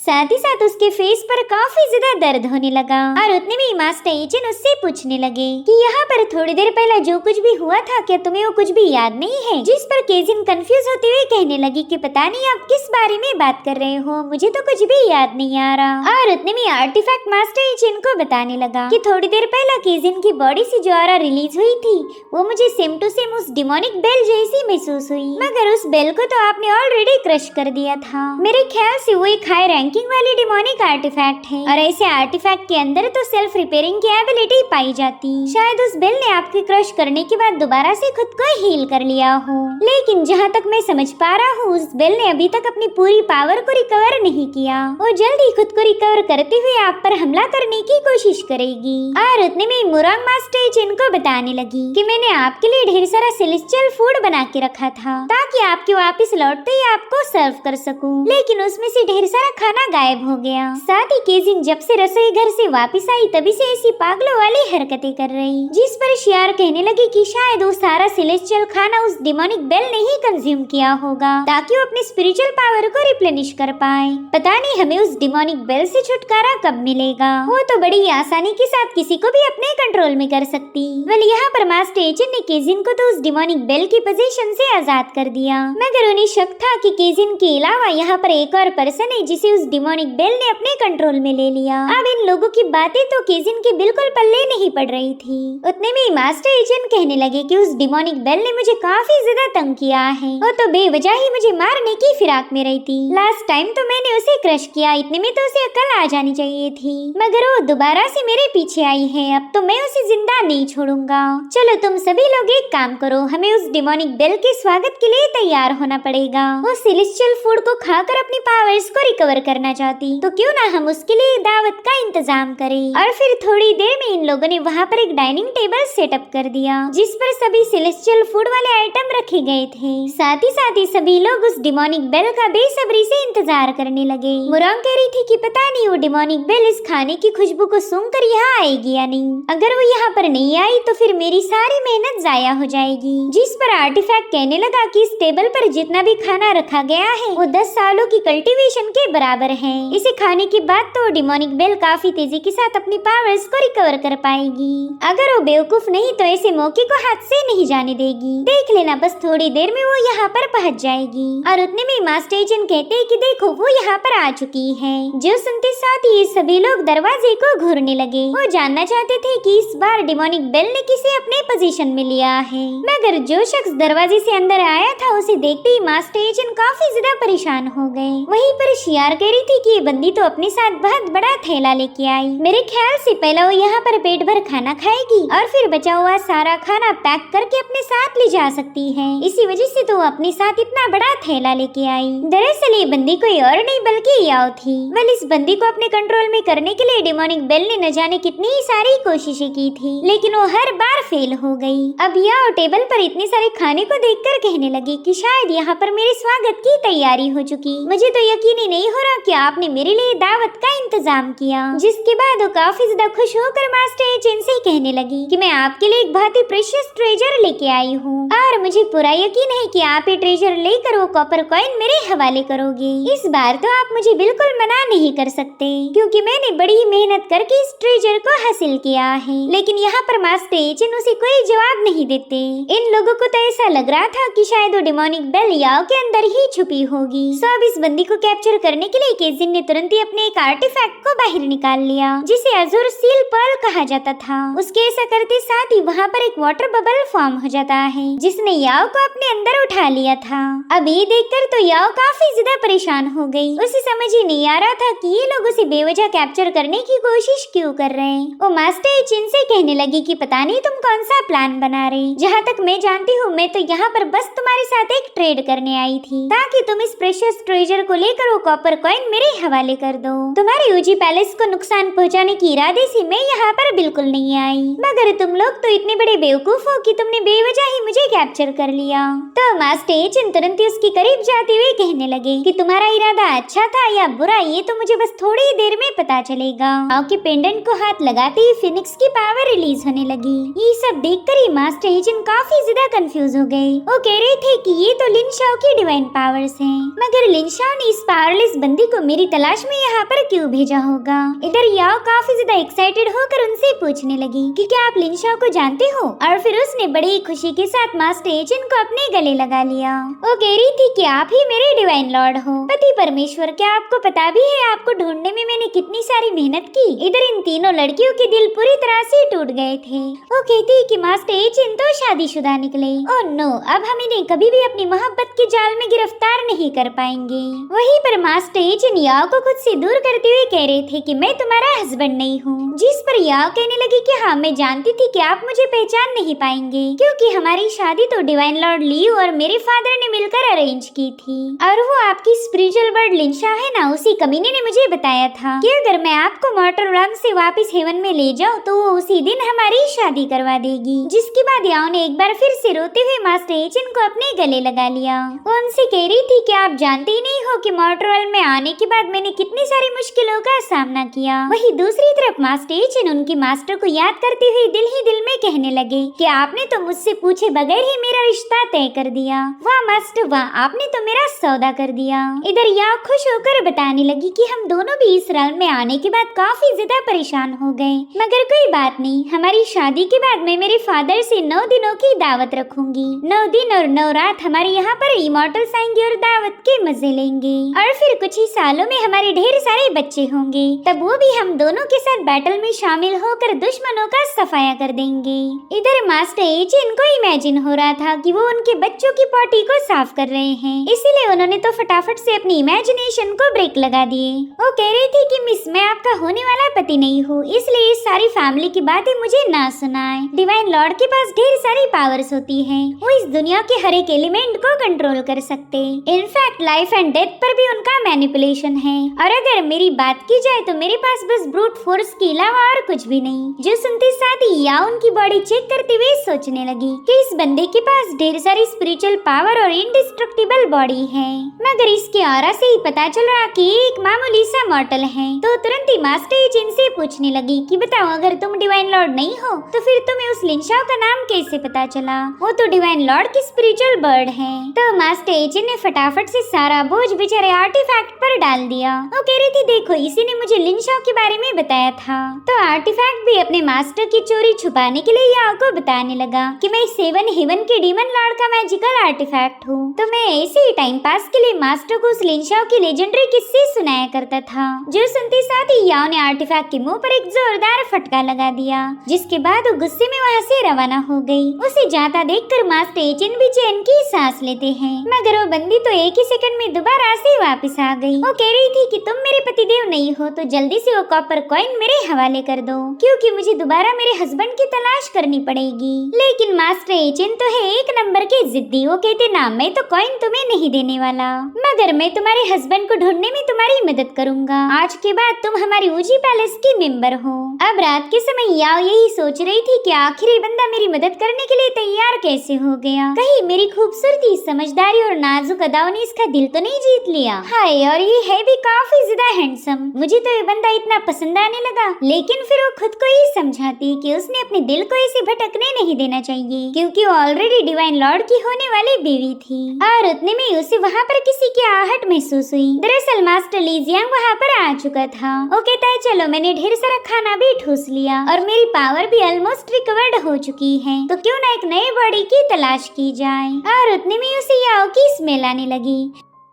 साथ ही साथ उसके फेस पर काफी ज्यादा दर्द होने लगा और उतने में मास्टर एचेन उससे पूछने लगे कि यहाँ पर थोड़ी देर पहले जो कुछ भी हुआ था क्या तुम्हें वो कुछ भी याद नहीं है। जिस पर केजिन कंफ्यूज होते हुए कहने लगी कि पता नहीं आप किस बारे में बात कर रहे हो, मुझे तो कुछ भी याद नहीं आ रहा। और उतने में आर्टिफैक्ट मास्टर एचेन को बताने लगा कि थोड़ी देर पहले केजिन की बॉडी से जो ऑरा रिलीज हुई थी वो मुझे सेम टू सेम उस डिमोनिक बेल जैसी महसूस हुई, मगर उस बेल को तो आपने ऑलरेडी क्रश कर दिया था। मेरे ख्याल से वो एक हाई रैंकिंग वाली डिमोनिक आर्टिफैक्ट है और ऐसे आर्टिफैक्ट के अंदर तो सेल्फ रिपेयरिंग की एबिलिटी पाई जाती। शायद उस बेल ने आपके क्रश करने के बाद दोबारा से खुद को हील कर लिया हो, लेकिन जहाँ तक मैं समझ पा रहा हूँ उस बेल ने अभी तक अपनी पूरी पावर को रिकवर नहीं किया। वो जल्दी खुद को रिकवर करते हुए आप पर हमला करने की कोशिश करेगी। और उतने में मुरांग मास्टर एचेन को बताने लगी कि मैंने आपके लिए ढेर सारा सेलेस्टियल फूड बना के रखा था ताकि आपके वापस लौटते ही आपको सर्व कर सकूं, लेकिन उसमें से ढेर सारा खाना गायब हो गया। साथ ही केजिन जब से रसोई घर से वापस आई तभी से ऐसी पागलों वाली हरकतें कर रही, जिस पर शियार कहने लगी कि शायद वो सारा सेलेस्टियल खाना उस डिमोनिक बेल ने ही कंज्यूम किया होगा ताकि वो अपनी स्पिरिचुअल पावर को रिप्लेनिश कर पाए। पता नहीं हमें उस डिमोनिक बेल से छुटकारा कब मिलेगा, वो तो बड़ी आसानी के साथ किसी को भी अपने कंट्रोल में कर सकती। वेल यहाँ पर मास्टर एचेन ने केजिन को तो उस डिमोनिक बेल की पोजीशन से आजाद कर दिया, मगर उन्हें शक था कि केजिन के अलावा यहाँ पर एक और पर्सन है जिसे उस डिमोनिक बेल ने अपने कंट्रोल में ले लिया। अब इन लोगों की बातें तो केजिन के बिल्कुल पल्ले नहीं पड़ रही थी। उतने में मास्टर एचेन कहने लगे कि उस डिमोनिक बेल ने मुझे काफी ज्यादा तंग किया है, वो तो बेवजह ही मुझे मारने की फिराक में रही थी। लास्ट टाइम तो मैंने उसे क्रश किया, इतने में तो उसे अकल आ जानी चाहिए थी, मगर वो दोबारा से मेरे पीछे आई है। अब तो मैं उसे जिंदा नहीं छोड़ूंगा। चलो तुम सभी लोग एक काम करो, हमें उस डिमोनिक बेल के स्वागत के लिए तैयार होना पड़ेगा। वो सेलेस्टियल फूड को खाकर अपनी पावर्स को रिकवर करना चाहती, तो क्यों ना हम उसके लिए दावत का इंतजाम करें। और फिर थोड़ी देर में इन लोगों ने वहाँ पर एक डाइनिंग टेबल सेटअप कर दिया जिस पर सभी सेलेस्टियल फूड वाले आइटम रखे गए थे। साथ ही सभी लोग उस डिमोनिक बेल का बेसब्री से इंतजार करने लगे। मुरांग कह रही थी कि पता नहीं वो डिमोनिक बेल इस खाने की खुशबू को सूंघकर यहाँ आएगी या नहीं। अगर वो यहाँ पर नहीं आई तो फिर मेरी सारी मेहनत जाया हो जाएगी। जिस पर आर्टिफैक्ट कहने लगा कि इस टेबल पर जितना भी खाना रखा गया है वो 10 सालों की कल्टीवेशन के बराबर है। इसे खाने के बाद तो डिमोनिक बेल काफी तेजी के साथ अपनी पावर्स को रिकवर कर पाएगी। अगर वो बेवकूफ नहीं तो ऐसे मौके को हाथ से नहीं जाने देगी। देख लेना, बस थोड़ी देर में वो यहाँ पर पहुँच जाएगी। और उतने में मास्टर एचेन कहते हैं कि देखो वो यहाँ पर आ चुकी है। जो सुनते साथ ही सभी लोग दरवाजे को घूरने लगे। वो जानना चाहते थे कि इस बार डिमोनिक बेल ने किसे अपने पोजीशन में लिया है, मगर जो शख्स दरवाजे से अंदर आया था उसे देखते ही मास्टर एचेन काफी ज्यादा परेशान हो गए। वहीं पर शियार कह रही थी कि ये बंदी तो अपने साथ बहुत बड़ा थैला लेके आई। मेरे ख्याल से पहले वो यहाँ पर पेट भर खाना खाएगी और फिर बचा हुआ सारा खाना पैक करके अपने साथ ले जा सकती है। इसी वजह से तो अपने साथ इतना बड़ा थैला लेके आई। दरअसल ये बंदी कोई और नहीं बल्कि याओ थी। वेल इस बंदी को अपने कंट्रोल में करने के लिए डिमोनिक बेल ने न जाने कितनी सारी कोशिशें की थी, लेकिन वो हर बार फेल हो गई। अब याओ टेबल पर इतने सारे खाने को देखकर कहने लगी कि शायद यहाँ पर मेरे स्वागत की तैयारी हो चुकी। मुझे तो यकीन ही नहीं हो रहा कि आपने मेरे लिए दावत का इंतजाम किया। जिसके बाद वो काफी ज्यादा खुश होकर मास्टर एचेन से कहने लगी कि मैं आपके लिए एक बहुत ही प्रेशियस ट्रेजर लेके आई हूँ और मुझे पूरा यकीन है कि आप ये ट्रेजर लेकर वो कॉपर कॉइन मेरे हवाले करोगे। इस बार तो आप मुझे बिल्कुल मना नहीं कर सकते क्योंकि मैंने बड़ी मेहनत करके इस ट्रेजर को हासिल किया है। लेकिन यहाँ पर मास्टर एचेन उसे कोई जवाब नहीं देते। इन लोगों को तो ऐसा लग रहा था कि शायद वो डिमोनिक बेल याओ के अंदर ही छुपी होगी। सो अब इस बंदी को कैप्चर करने के लिए केजिन ने तुरंत ही अपने एक आर्टिफैक्ट को बाहर निकाल लिया जिसे अजूर सील पर्ल कहा जाता था। उसके ऐसा करते साथ ही वहाँ पर एक वाटर बबल फॉर्म हो जाता है जिसने याओ को अपने अंदर उठा लिया था। अब ये देखकर तो याओ काफी ज्यादा परेशान हो गई। उसे समझ ही नहीं आ रहा था कि ये लोग उसे बेवजह कैप्चर करने की कोशिश क्यों कर रहे हैं। वो मास्टर एचेन से कहने लगी कि पता नहीं तुम कौन सा प्लान बना रही। जहाँ तक मैं जानती हूँ मैं तो यहाँ पर बस तुम्हारे साथ एक ट्रेड करने आई थी ताकि तुम इस प्रेशियस ट्रेजर को लेकर वो कॉपर कॉइन मेरे हवाले कर दो। तुम्हारे यूजी पैलेस को नुकसान पहुँचाने की इरादे से मैं यहाँ पर बिल्कुल नहीं आई, मगर तुम लोग तो इतने बड़े बेवकूफ हो कि तुमने बेवजह ही मुझे कैप्चर कर लिया। तो मास्टर एचेन तुरंत ही उसके करीब जाते हुए कहने लगे कि तुम्हारा इरादा अच्छा था या बुरा ये तो मुझे बस थोड़ी देर में पता चलेगा। के पेंडेंट को हाथ लगाते ही फिनिक्स की पावर रिलीज होने लगी। ये सब देखकर ही मास्टर एचिन काफी ज्यादा कंफ्यूज हो गए। वो कह रहे थे कि ये तो लिन शाओ की डिवाइन पावर्स हैं, मगर लिन शाओ ने इस पावरलेस बंदी को मेरी तलाश में यहाँ पर क्यों भेजा होगा। इधर याओ काफी ज्यादा एक्साइटेड होकर उनसे पूछने लगी कि क्या आप लिन शाओ को जानते हो, और फिर उसने बड़ी खुशी के साथ मास्टर एचिन को अपने गले लगा लिया। वो कह रही थी कि आप ही मेरे डिवाइन लॉर्ड हो, पति परमेश्वर। क्या आपको पता भी है आपको ढूंढने में मैंने कितनी सारी मेहनत की। इधर इन तीनों लड़कियों के दिल पूरी तरह से टूट गए थे। वो कहती कि मास्टर एचिन तो शादीशुदा निकले। ओह नो, अब हम इन्हें कभी भी अपनी मोहब्बत के जाल में गिरफ्तार नहीं कर पाएंगे। वहीं पर मास्टर एचिन याओ को खुद से दूर करते हुए कह रहे थे कि मैं तुम्हारा हस्बैंड नहीं हूँ, जिस पर याओ कहने लगी कि हाँ, मैं जानती थी कि आप मुझे पहचान नहीं पाएंगे, क्योंकि हमारी शादी तो डिवाइन लॉर्ड लियू और मेरे फादर ने मिलकर अरेंज की थी, और वो आपकी स्पिरिचुअल बर्ड लिन शाओ है ना, उसी कमीने ने मुझे बताया था कि अगर मैं आपको मॉर्टल realm से वापस हेवन में ले जाऊँ तो वो उसी दिन हमारी शादी करवा देगी। जिसके बाद याओ ने एक बार फिर से रोते हुए मास्टर एचिन को अपने गले लगा लिया। वो उनसे कह रही थी कि आप जानते ही नहीं हो कि मॉर्टल realm में आने के बाद मैंने कितनी सारी मुश्किलों का सामना किया। वहीं दूसरी तरफ मास्टर एचिन उनके मास्टर को याद करते हुए दिल ही दिल में कहने लगे कि आपने तो मुझसे पूछे बगैर ही मेरा रिश्ता तय कर दिया। वाह मास्टर वाह, आपने तो मेरा सौदा कर दिया। इधर याओ खुश होकर बताने लगी कि हम दोनों भी इस realm में आने के बाद काफी ज्यादा परेशान हो गए, मगर कोई बात नहीं, हमारी शादी के बाद मैं मेरे फादर से 9 दिनों की दावत रखूंगी। 9 दिन और 9 रात हमारे यहाँ पर इमॉर्टल्स आएंगे और दावत के मजे लेंगे, और फिर कुछ ही सालों में हमारे ढेर सारे बच्चे होंगे, तब वो भी हम दोनों के साथ बैटल में शामिल होकर दुश्मनों का सफाया कर देंगे। इधर मास्टर एचिन को इमेजिन हो रहा था कि वो उनके बच्चों की पॉटी को साफ कर रहे हैं, इसीलिए उन्होंने तो फटाफट से अपनी इमेजिनेशन को ब्रेक लगा दिए। वो कह रही थी कि मिस, मैं आपका होने वाला पति नहीं हूँ, इसलिए इस सारी फैमिली की बातें मुझे ना सुनाए। डिवाइन लॉर्ड के पास ढेर सारी पावर्स होती है, वो इस दुनिया के हर एक एलिमेंट को कंट्रोल कर सकते। इनफैक्ट लाइफ एंड डेथ पर भी उनका मैनिपुलेशन है, और अगर मेरी बात की जाए तो मेरे पास बस ब्रूट फोर्स के अलावा और कुछ भी नहीं। जो सुनते साथ ही याओ उनकी बॉडी चेक करते हुए सोचने लगी कि इस बंदे के पास ढेर सारी स्पिरिचुअल पावर और इंडिस्ट्रक्टिबल बॉडी है, मगर इसके ऑरा से ही पता चल रहा कि एक मामूली सा मॉर्टल है। तो तुरंत ही मास्टर एचिन से पूछने लगी कि बताओ, अगर तुम डिवाइन लॉर्ड नहीं हो तो फिर तुम्हें उस लिन शाओ का नाम कैसे पता चला? वो तो डिवाइन लॉर्ड की स्पिरिचुअल बर्ड है। तो मास्टर एचिन ने फटाफट से सारा बोझ बेचारे आर्टिफैक्ट पर डाल दिया। वो कह रही थी देखो, इसी ने मुझे लिन शाओ के बारे में बताया था। तो आर्टिफैक्ट भी अपने मास्टर की चोरी छुपाने के लिए याओ को बताने लगा कि मैं 7 हेवन के डीमन लॉर्ड का मैजिकल आर्टिफैक्ट हूँ। तो मैं ऐसे ही टाइम पास के लिए मास्टर को उस लिन शाओ की लेजेंडरी किस्से सुनाया करता था। जो सुनते साथ ही याओ ने आर्टिफैक्ट के मुंह पर एक जोरदार फटका लगा दिया, जिसके बाद वो गुस्से में वहाँ से रवाना हो गई। उसे जाता देखकर मास्टर एचिन भी चैन की सांस लेते हैं, मगर वो बंदी तो एक ही सेकंड में दोबारा से वापस आ गई। वो कह रही थी कि तुम मेरे पतिदेव नहीं हो तो जल्दी से वो कॉपर कॉइन मेरे हवाले कर दो, क्योंकि मुझे दोबारा मेरे हस्बैंड की तलाश करनी पड़ेगी। लेकिन मास्टर एचिन तो है एक नंबर के जिद्दी। वो कहते ना, मैं तो कॉइन तुम्हें नहीं देने वाला, मगर मैं तुम्हारे हस्बैंड को ढूंढने में तुम्हारी मदद करूंगा। आज के बाद तुम हमारी ऊजी पैलेस की मेंबर हो। अब रात के समय याओ यही सोच रही थी कि आखिर ये बंदा मेरी मदद करने के लिए तैयार कैसे हो गया। कहीं मेरी खूबसूरती, समझदारी और नाजुक अदाओं ने इसका दिल तो नहीं जीत लिया। हाय, और ये है भी काफी ज्यादा हैंडसम। मुझे तो ये बंदा इतना पसंद आने लगा। लेकिन फिर वो खुद को ही समझाती कि उसने अपने दिल को ऐसे भटकने नहीं देना चाहिए, क्योंकि वो ऑलरेडी डिवाइन लॉर्ड की होने वाली बीवी थी, और उतने में उसे वहाँ पर किसी की आहट महसूस हुई। दरअसल मास्टर ली जियांग वहाँ पर आ चुका था। वो कहता है चलो, मैंने ढेर सारा खाना भी ठूस लिया और मेरी पावर भी ऑलमोस्ट रिकवर्ड हो चुकी है, तो क्यों ना एक नए बॉडी की तलाश की जाए। और उतने में उसे याओ की स्मेल आने लगी।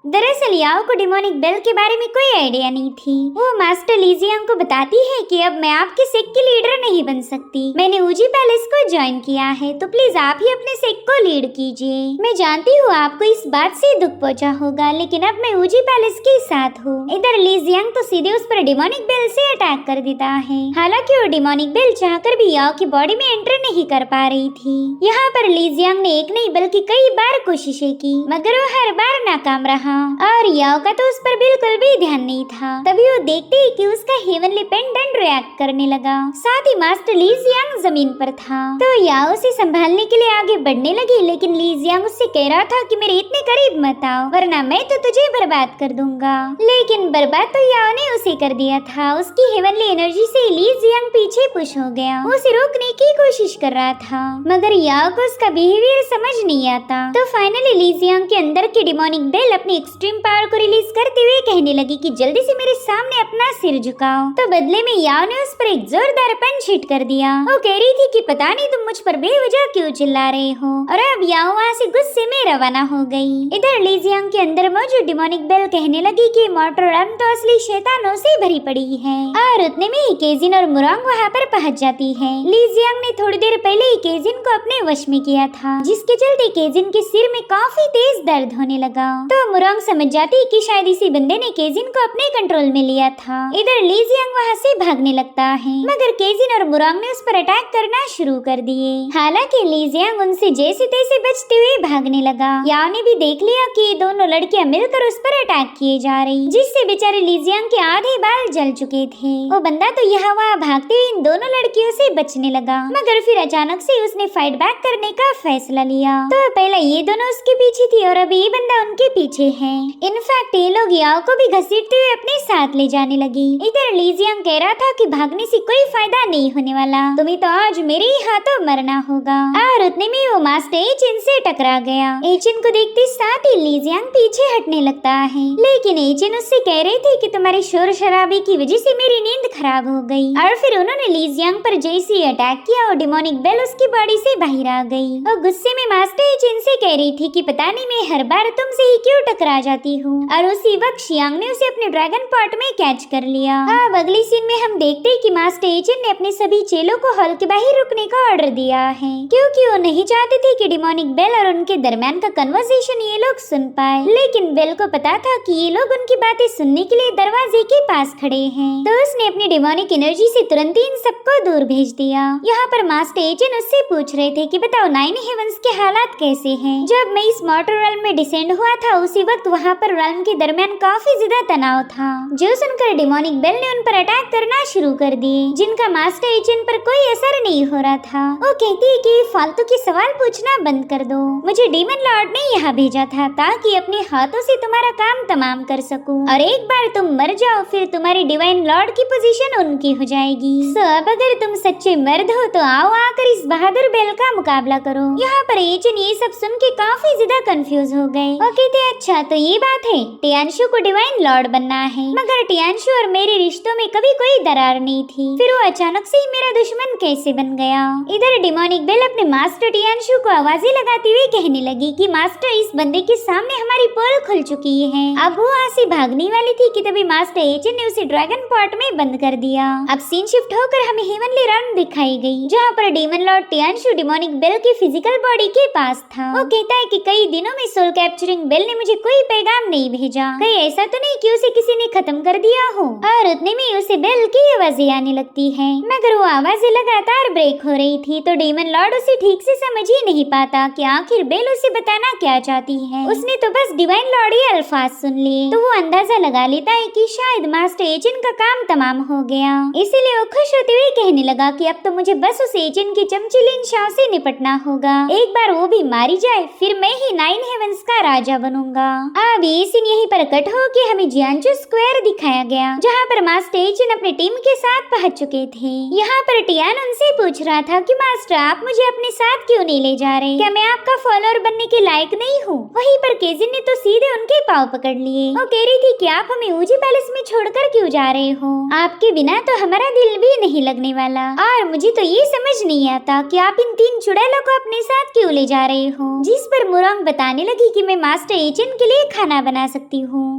दरअसल याओ को डिमोनिक बेल के बारे में कोई आइडिया नहीं थी। वो मास्टर ली जियांग को बताती है कि अब मैं आपके सेक की लीडर नहीं बन सकती, मैंने ऊजी पैलेस को ज्वाइन किया है, तो प्लीज आप ही अपने सेक को लीड कीजिए। मैं जानती हूँ आपको इस बात से दुख पहुँचा होगा, लेकिन अब मैं ऊजी पैलेस के साथ हूँ। इधर ली जियांग तो सीधे उस पर डिमोनिक बेल से अटैक कर देता है। हालांकि वो डिमोनिक बेल चाहकर भी याओ की बॉडी में एंटर नहीं कर पा रही थी। यहाँ पर ली जियांग ने एक नहीं बल्कि कई बार कोशिशें की, मगर वो हर बार नाकाम रहा। था और याओ का तो उस पर बिल्कुल भी ध्यान नहीं था। तभी वो देखते ही कि उसका हेवनली पेंडेंट रिएक्ट करने लगा। साथ ही मास्टर ली जियांग जमीन पर था तो याओ उसे संभालने के लिए आगे बढ़ने लगी, लेकिन ली जियांग उससे कह रहा था कि मेरे इतने करीब मत आओ वरना मैं तो तुझे बर्बाद कर दूंगा। लेकिन बर्बाद तो याओ ने उसे कर दिया था। उसकी हेवनली एनर्जी से ली जियांग पीछे पुश हो गया। वो उसे रोकने की कोशिश कर रहा था मगर याओ को उसका बिहेवियर समझ नहीं आता। तो फाइनली ली जियांग के अंदर की डिमोनिक बेल अपनी एक्सट्रीम पावर को रिलीज करते हुए कहने लगी कि जल्दी से मेरे सामने अपना सिर झुकाओ। तो बदले में याओ ने उस पर एक जोरदार पंच हिट कर दिया। वो कह रही थी कि पता नहीं तुम मुझ पर बेवजह क्यों चिल्ला रहे हो, और अब याओ वहाँ से गुस्से में रवाना हो गई। इधर ली जियांग के अंदर मौजूद डिमोनिक बेल कहने लगी कि मॉर्टर रन तो असली शैतानों से भरी पड़ी है। और उतने में ही केजिन और मुरांग वहाँ पर पहुँच जाती है। ली जियांग ने थोड़ी देर पहले ही केजिन को अपने वश में किया था, जिसके चलते केजिन के सिर में काफी तेज दर्द होने लगा। तो मुरांग समझ जाती कि शायद इसी बंदे ने केजिन को अपने कंट्रोल में लिया था। इधर ली जियांग वहाँ से भागने लगता है मगर केजिन और मुरांग ने उस पर अटैक करना शुरू कर दिए। हालांकि ली जियांग उनसे जैसे तैसे बचते हुए भागने लगा। याओ ने भी देख लिया कि ये दोनों लड़कियां मिलकर उस पर अटैक किए जा रही, जिससे बेचारे ली जियांग के आधे बाल जल चुके थे। वो बंदा तो यहाँ वहाँ भागते हुए इन दोनों लड़कियों से बचने लगा मगर फिर अचानक से उसने फाइट बैक करने का फैसला लिया। तो पहले ये दोनों उसके पीछे थी और अभी ये बंदा उनके पीछे है। इनफैक्ट ये लोग याओ को भी घसीटते हुए अपने साथ ले जाने लगी। इधर ली जियांग कह रहा था कि भागने से कोई फायदा नहीं होने वाला, तुम्हें तो आज मेरे ही हाथों मरना होगा। और उतने में वो मास्टर एचिन से टकरा गया। एचिन को देखते साथ ही ली जियांग पीछे हटने लगता है, लेकिन एचिन उससे कह रही थी कि तुम्हारे शोर शराबे की वजह से मेरी नींद खराब हो गई। और फिर उन्होंने ली जियांग पर जैसे ही अटैक किया और डिमोनिक बेल उसकी बॉडी से बाहर आ गई। और गुस्से में मास्टर एचिन से कह रही थी कि पता नहीं मैं हर बार तुमसे ही क्यों टकरा जाती हूँ। और उसी वक्त शियांग ने उसे अपने ड्रैगन पॉट में कैच कर लिया। अब अगली सीन में हम देखते हैं कि मास्टर एचिन ने अपने सभी चेलों को हॉल के बाहर रुकने का ऑर्डर दिया है, क्योंकि वो नहीं चाहते थे कि डिमोनिक बेल और उनके दरमियान का कन्वर्सेशन ये लोग सुन पाए। लेकिन बेल को पता था कि ये लोग उनकी बातें सुनने के लिए दरवाजे के पास खड़े हैं, तो उसने अपनी डिमोनिक एनर्जी से तुरंत ही इन सबको दूर भेज दिया। यहाँ पर मास्टर एचिन उससे पूछ रहे थे कि बताओ नाइन हेवंस के हालात कैसे हैं। जब मैं इस मॉर्टर रेल्म में डिसेंड हुआ था उसी वक्त वहाँ पर रेल्म के दरमियान काफी ज्यादा तनाव था, जो सुनकर डिमोनिक बेल ने उन पर अटैक करना शुरू कर दिए, जिनका मास्टर एचिन पर कोई असर नहीं हो रहा था। वो कहती है कि फालतू के सवाल पूछना बंद कर दो, मुझे डीमन लॉर्ड ने यहाँ भेजा था ताकि अपने हाथों से तुम्हारा काम तमाम कर सकूं, और एक बार तुम मर जाओ फिर तुम्हारी डिवाइन लॉर्ड की पोजीशन उनकी हो जाएगी। सो अब अगर तुम सच्चे मर्द हो तो आओ आकर इस बहादुर बेल का मुकाबला करो। यहाँ पर एचिन ये सब सुन के काफी ज्यादा कंफ्यूज हो गए। वो कहते अच्छा तो ये बात है, टियांशु को डिवाइन लॉर्ड बनना है, मगर टियांशु और मेरे रिश्तों में कभी कोई दरार नहीं थी, फिर वो अचानक से ही मेरा दुश्मन कैसे बन गया। इधर डिमोनिक बेल अपने मास्टर टियांशु को आवाजें लगाती हुई कहने लगी कि मास्टर इस बंदे के सामने हमारी पोल खुल चुकी है। अब वो वहाँ से भागने वाली थी कि तभी मास्टर एचिन ने उसे ड्रैगन पॉट में बंद कर दिया। अब सीन शिफ्ट होकर हमें हेवनली रन दिखाई गई, जहाँ पर डीमन लॉर्ड टियांशु डिमोनिक बेल की फिजिकल बॉडी के पास था। वो कहता है कि कई दिनों में सोल कैप्चरिंग बेल ने मुझे कोई पैगाम नहीं भेजा, कहीं ऐसा तो नहीं कि उसे किसी ने खत्म कर दिया हो। और उतने में उसे बेल की आवाजें आने लगती है, मगर वो आवाजें लगातार ब्रेक हो रही थी, तो डीमन लॉर्ड उसे ठीक से समझ ही नहीं पाता कि आखिर बेल उसे बताना क्या चाहती है। उसने तो बस डिवाइन लॉर्ड ही अल्फाज सुन लिए, तो वो अंदाजा लगा लेता है कि शायद मास्टर एचिन का काम तमाम हो गया। इसीलिए वो खुश होते हुए कहने लगा कि अब तो मुझे बस उस एचिन की चमचीली शाह से निपटना होगा, एक बार वो भी मारी जाए फिर मैं ही नाइन हेवंस का राजा बनूंगा। अब ये सीन यहीं पर कट हो के हमें जियांजू स्क्वायर दिखाया गया, जहाँ पर मास्टर एचिन अपनी टीम के साथ पहुंच चुके थे। यहाँ पर टियान उनसे पूछ रहा था कि मास्टर आप मुझे अपने साथ क्यों नहीं ले जा रहे, क्या मैं आपका फॉलोअर बनने के लायक नहीं हूँ। वहीं पर केजिन ने तो सीधे उनके पाँव पकड़ लिए। वो कह रही थी कि आप हमें ऊजी पैलेस में छोड़कर क्यों जा रहे हो, आपके बिना तो हमारा दिल भी नहीं लगने वाला, और मुझे तो ये समझ नहीं आता कि आप इन 3 चुड़ैलों को अपने साथ क्यों ले जा रहे हो। जिस पर मुरांग बताने लगी कि मैं मास्टर एचिन के लिए खाना बना सकती हूँ।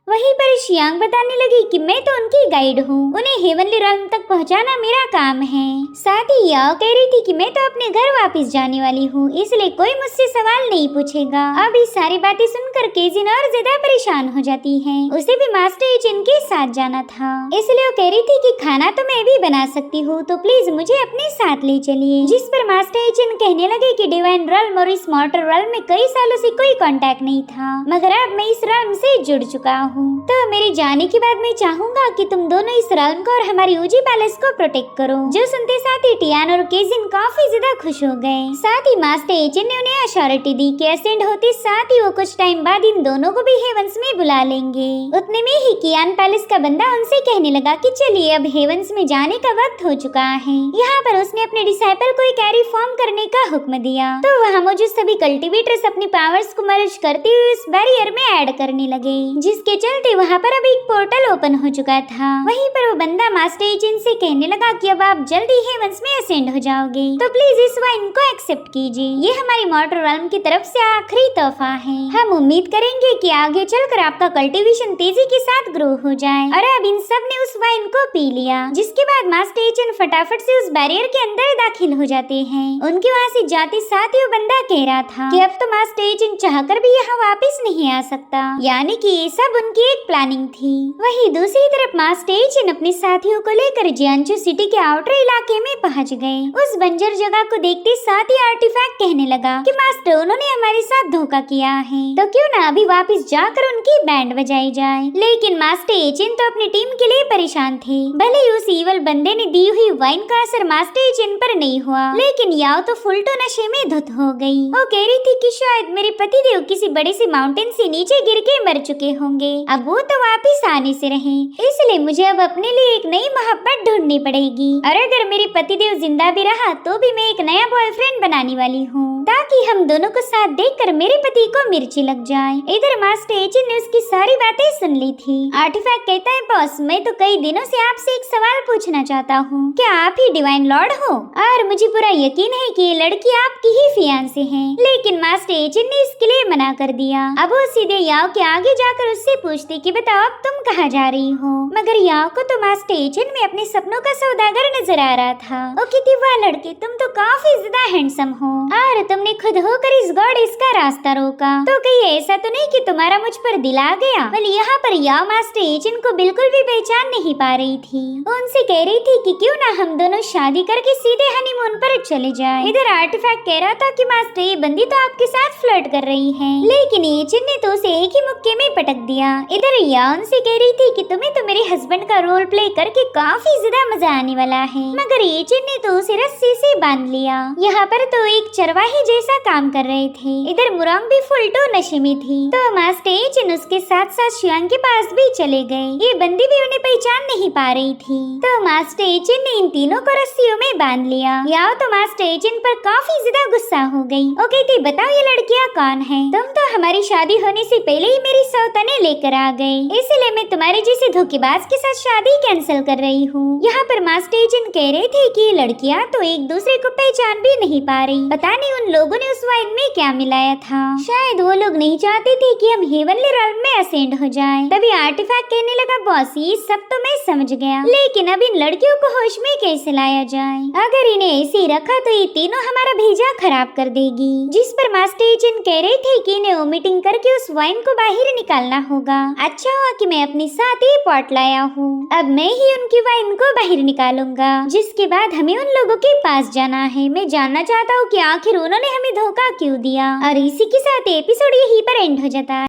वहीं पर शियांग बताने लगी कि मैं तो उनकी गाइड हूँ, उन्हें हेवनली realm तक पहुँचाना मेरा काम है। साथ ही याओ कह रही थी कि मैं तो अपने घर वापस जाने वाली हूँ, इसलिए कोई मुझसे सवाल नहीं पूछेगा। अब ये सारी बातें सुनकर केजिन और ज्यादा परेशान हो जाती है। उसे भी मास्टर एचिन के साथ जाना था, इसलिए वो कह रही थी कि खाना तो मैं भी बना सकती हूँ, तो प्लीज मुझे अपने साथ ले चलिए। जिस पर मास्टर एचिन कहने लगे कि डिवाइन realm और इस मॉर्टल realm में कई सालों से कोई कांटेक्ट नहीं था, मगर अब मैं इस realm से जुड़ चुका हूँ, तो मेरे जाने के बाद मैं चाहूंगा कि तुम दोनों इस realm को और हमारी ऊजी पैलेस को प्रोटेक्ट करो। जो सुनते साथ ही टियान और केजिन काफी ज्यादा खुश हो गए। साथ ही मास्टर एचिन ने उन्हें अश्योरिटी दी कि असेंड होते साथ ही वो कुछ टाइम बाद इन दोनों को भी हेवंस में बुला लेंगे। उतने में ही कियान पैलेस का बंदा उनसे कहने लगा कि चलिए अब हेवंस में जाने का वक्त हो चुका है। यहाँ पर उसने अपने डिसाइपल को एक कैरी फॉर्म करने का हुक्म दिया, तो वहाँ मौजूद सभी कल्टीवेटर्स अपनी पावर्स को मर्ज करते हुए उस बैरियर में ऐड करने लगे, जिसके चलते वहाँ पर अब एक पोर्टल ओपन हो चुका था। वहीं पर वो बंदा मास्टर एचिन से कहने लगा कि अब आप जल्दी हेवंस में असेंड हो जाओगे, तो प्लीज इस वाइन को एक्सेप्ट कीजिए, ये हमारी मॉर्टल realm की तरफ से आखिरी तोहफा है। हम उम्मीद करेंगे कि आगे चलकर आपका कल्टीवेशन तेजी के साथ ग्रो हो जाए। और अब इन सब ने उस वाइन को पी लिया, जिसके बाद मास्टर एचिन फटाफट से उस बैरियर के अंदर दाखिल हो जाते हैं। उनके वहाँ से जाते साथ ही वो बंदा कह रहा था कि अब तो मास्टर एचिन चाहकर भी यहाँ वापस नहीं आ सकता, यानी कि ये सब उनकी एक प्लानिंग थी। वहीं दूसरी तरफ मास्टर एचिन अपने साथियों को लेकर जियांचू सिटी के आउटर इलाके में पहुँच गए। उस बंजर जगह को देखते साथ ही आर्टिफैक्ट कहने लगा कि मास्टर उन्होंने हमारे साथ धोखा किया है, तो क्यों ना अभी वापस जाकर उनकी बैंड बजाई जाए। लेकिन मास्टर एचिन तो अपनी टीम के लिए परेशान थे। भले ही उस ईवल बंदे ने दी हुई वाइन का असर मास्टर एचिन पर नहीं हुआ, लेकिन याओ तो फुल तो नशे में धुत हो गई। वो कह रही थी कि शायद मेरे पतिदेव किसी बड़े से माउंटेन से नीचे गिर के मर चुके होंगे, अब वो तो वापिस आने से रहे, इसलिए मुझे अब अपने लिए एक नई मोहब्बत ढूंढनी पड़ेगी। और अगर मेरे पतिदेव जिंदा भी रहा तो भी मैं एक नया बॉयफ्रेंड बनाने वाली हूँ, ताकि हम दोनों को साथ देखकर मेरे पति को मिर्ची लग जाए। इधर मास्टर एचिन ने उसकी सारी बातें सुन ली थी। आर्टिफैक्ट कहता है बॉस, मैं तो कई दिनों से आपसे एक सवाल पूछना चाहता हूँ, क्या आप ही डिवाइन लॉर्ड हो? और मुझे पूरा यकीन है कि ये लड़की आपकी ही फियांसे है, लेकिन मास्टर एचिन ने इसके लिए मना कर दिया। अब वो सीधे याओ के आगे जाकर उससे पूछती कि बताओ अब तुम कहाँ जा रही हो? मगर याओ को तो मास्टर एचिन में अपने सपनों का सौदागर नजर आ रहा था। ओ कितनी वाह लड़के, तुम तो काफी ज्यादा हैंडसम हो और तुमने खुद होकर इस गॉडेस का रास्ता रोका, तो कहीं ऐसा तो नहीं कि तुम्हारा मुझ पर दिल आ गया? बल यहाँ पर याओ मास्टर एचिन को बिल्कुल भी पहचान नहीं पा रही थी। उनसे कह रही थी कि क्यों ना हम दोनों शादी करके सीधे हनीमून पर चले जाएं। इधर आर्टिफैक्ट कह रहा था कि मास्टर ये बंदी तो आपके साथ फ्लर्ट कर रही है, लेकिन एचिन ने तो उसे एक ही मुक्के में पटक दिया। इधर याओ उनसे कह रही थी कि तुम्हें तो मेरे हस्बैंड का रोल प्ले करके काफी ज्यादा मजा आने वाला है, मगर एचिन ने तो उसे रस्सी से बांध लिया। यहाँ पर तो एक चरवाही जैसा काम कर रहे थे। इधर मुरंग भी फुल टू नशे में थी, तो मास्टर एचिन उसके साथ साथ शियांग के पास भी चले गए। ये बंदी भी उन्हें पहचान नहीं पा रही थी, तो मास्टर एचिन ने इन तीनों को रस्सियों में बांध लिया। याओ तो मास्टर एचिन पर काफी ज्यादा गुस्सा हो गई। वो कहती बताओ ये लड़कियां कौन है? तुम तो हमारी शादी होने से पहले ही मेरी सौतने लेकर आ गए, इसलिए मैं तुम्हारे जैसे धोखेबाज के साथ शादी कैंसिल कर रही हूँ। यहाँ पर मास्टर एचिन कह रहे थे कि लड़कियाँ तो एक दूसरे को पहचान भी नहीं पा रही, पता नहीं उन लोगों ने उस वाइन में क्या मिलाया था। शायद वो लोग नहीं चाहते थे कि हम हेवनली realm में असेंड हो जाएं। तभी आर्टिफैक्ट कहने लगा बॉस ये सब तो मैं समझ गया, लेकिन अब इन लड़कियों को होश में कैसे लाया जाए? अगर इन्हें ऐसे ही रखा तो ये तीनों हमारा भेजा खराब कर देगी। जिस पर मास्टर एचिन कह रहे थे कि इन्हें वोमिटिंग करके उस वाइन को बाहर निकालना होगा। अच्छा हुआ कि मैं अपने साथ ही पॉट लाया हूँ, अब मैं ही उनकी वाइन को बाहर निकालूंगा, जिसके बाद हमें उन लोगों के पास जाना है। मैं जानना चाहता हूँ कि आखिर उन्होंने हमें धोखा क्यों दिया। और इसी के साथ एपिसोड यहीं पर एंड हो जाता है।